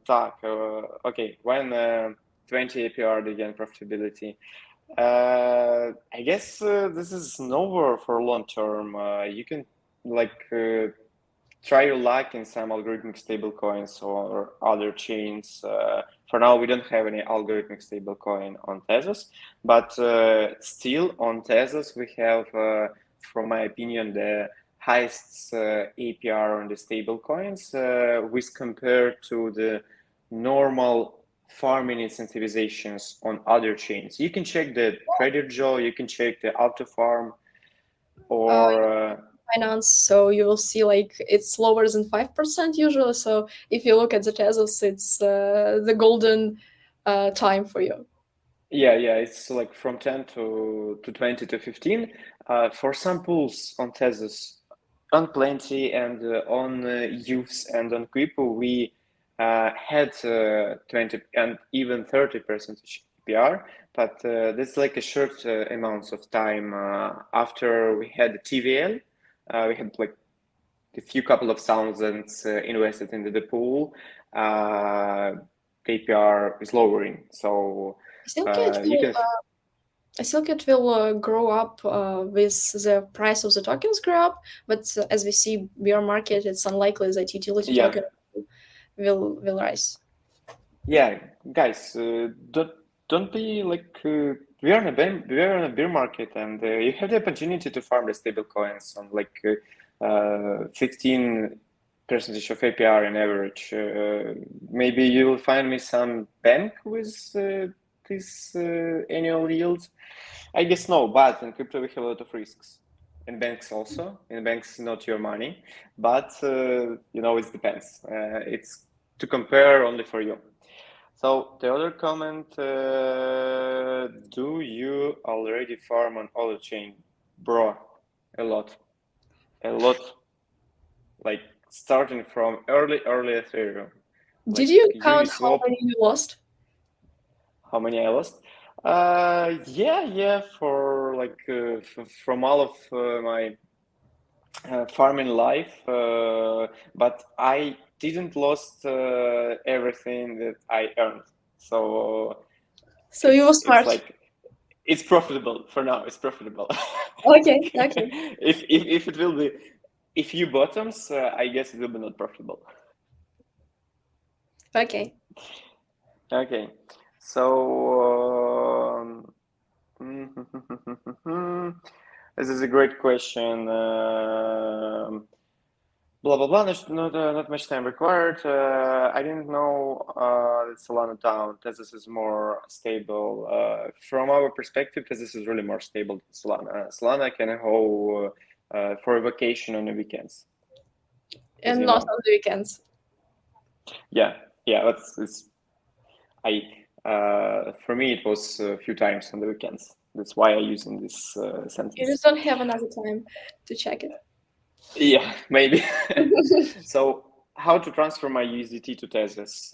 Speaker 1: talk. Okay, when 20 APR again profitability. I guess this is nowhere for long term. You can try your luck in some algorithmic stablecoins or other chains. For now, we don't have any algorithmic stablecoin on Tezos, but still on Tezos, we have, from my opinion, the highest APR on the stablecoins, with compared to the normal farming incentivizations on other chains. You can check the Credit Joe, you can check the AutoFarm, or
Speaker 2: Finance, so you will see like it's lower than 5% usually. So if you look at the Tezos, it's the golden time for you.
Speaker 1: Yeah, it's like from 10 to 20 to 15. For some pools on Tezos, on Plenty and on youves and on Quipu, we had 20 and even 30% APR, but that's like a short amounts of time. After we had TVL, we had like a few couple of thousands invested into the pool. The APR is lowering, so
Speaker 2: I think it will grow up with the price of the tokens grow up, but as we see bear market, it's unlikely that utility token will rise.
Speaker 1: Yeah, guys, don't be like we are in a bear market, and you have the opportunity to farm the stable coins on like 15% of APR in average. Maybe you will find me some bank with this annual yield. I guess no, but in crypto we have a lot of risks. In banks also. In banks, not your money, but it depends. It's to compare only for you. So the other comment, do you already farm on other chain? Bro, a lot, like starting from early Ethereum.
Speaker 2: Did
Speaker 1: Like
Speaker 2: you count how
Speaker 1: Uniswap,
Speaker 2: many you lost?
Speaker 1: how many I lost? Yeah, for like from all of my farming life, but I didn't lost everything that I earned. So
Speaker 2: So you were
Speaker 1: it's
Speaker 2: smart.
Speaker 1: like it's profitable for now. It's profitable.
Speaker 2: Okay.
Speaker 1: If it will be a few bottoms, I guess it will be not profitable.
Speaker 2: Okay.
Speaker 1: Okay, so this is a great question. Blah blah blah. Not much time required. I didn't know that Solana down. Tezos is more stable. From our perspective, Tezos is really more stable than Solana. Solana can hold for a vacation on the weekends.
Speaker 2: And not on the weekends.
Speaker 1: Yeah. It's for me it was a few times on the weekends. That's why I'm using this sentence.
Speaker 2: You just don't have another time to check it.
Speaker 1: Yeah, maybe. So how to transfer my USDT to Tezos?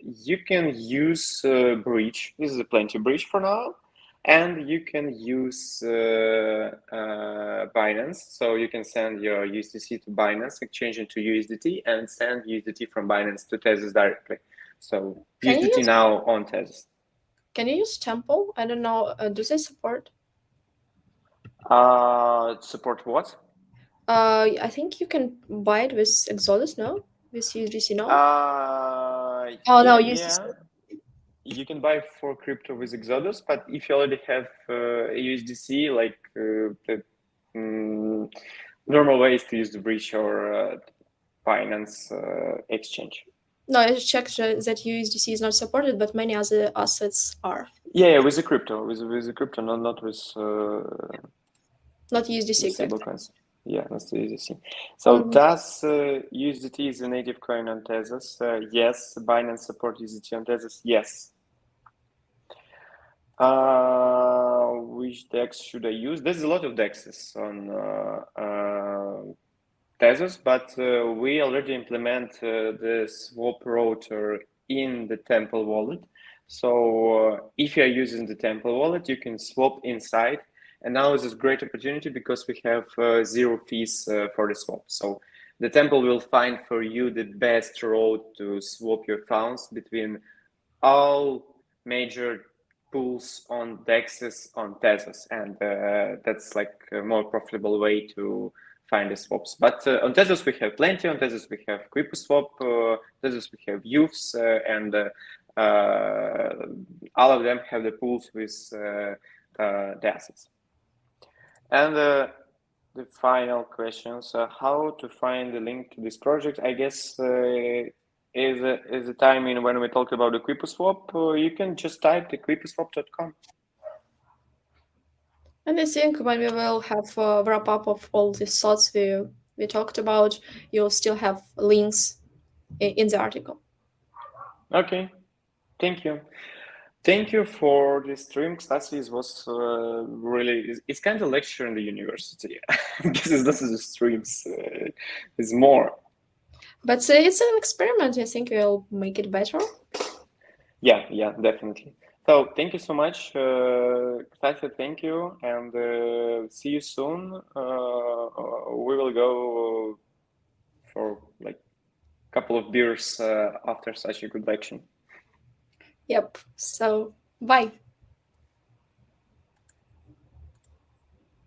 Speaker 1: You can use bridge. This is a plenty bridge for now. And you can use Binance. So you can send your USDC to Binance, exchange it to USDT, and send USDT from Binance to Tezos directly. So USDT now on Tezos.
Speaker 2: Can you use Temple? I don't know. Do they support?
Speaker 1: Support what?
Speaker 2: I think you can buy it with Exodus, no? With USDC, no? No, USDC.
Speaker 1: You can buy for crypto with Exodus, but if you already have a USDC, like the normal way is to use the bridge or Binance exchange.
Speaker 2: No, I just checked that USDC is not supported, but many other assets are.
Speaker 1: Yeah, with the crypto, with the crypto, not with
Speaker 2: not USDC exactly.
Speaker 1: Stablecoins. Yeah, that's the USDC. So does USDT is a native coin on Tezos? Yes. Binance support USDT on Tezos? Yes. Which DEX should I use? There's a lot of DEXs on Tezos, but we already implement the swap router in the Temple wallet. So if you're using the Temple wallet, you can swap inside. And now is a great opportunity because we have 0 fees for the swap. So the Temple will find for you the best road to swap your funds between all major pools on DEXs on Tezos, and that's like a more profitable way to find the swaps. But on Tezos we have plenty. On Tezos we have QuipuSwap, Tezos we have youves, and all of them have the pools with the assets. And the final questions: how to find the link to this project? I guess is the timing when we talk about the QuipuSwap. You can just type the QuipuSwap.com.
Speaker 2: And I think when we will have a wrap up of all the thoughts we talked about, you'll still have links in the article.
Speaker 1: Okay, thank you. Thank you for this stream. Anastassia was really, it's kind of lecture in the university. This is the streams. It's more.
Speaker 2: But it's an experiment. I think we'll make it better.
Speaker 1: Yeah, definitely. So thank you so much, Anastassia. Thank you, and see you soon. We will go for like a couple of beers after such a good lecture.
Speaker 2: Yep. So bye.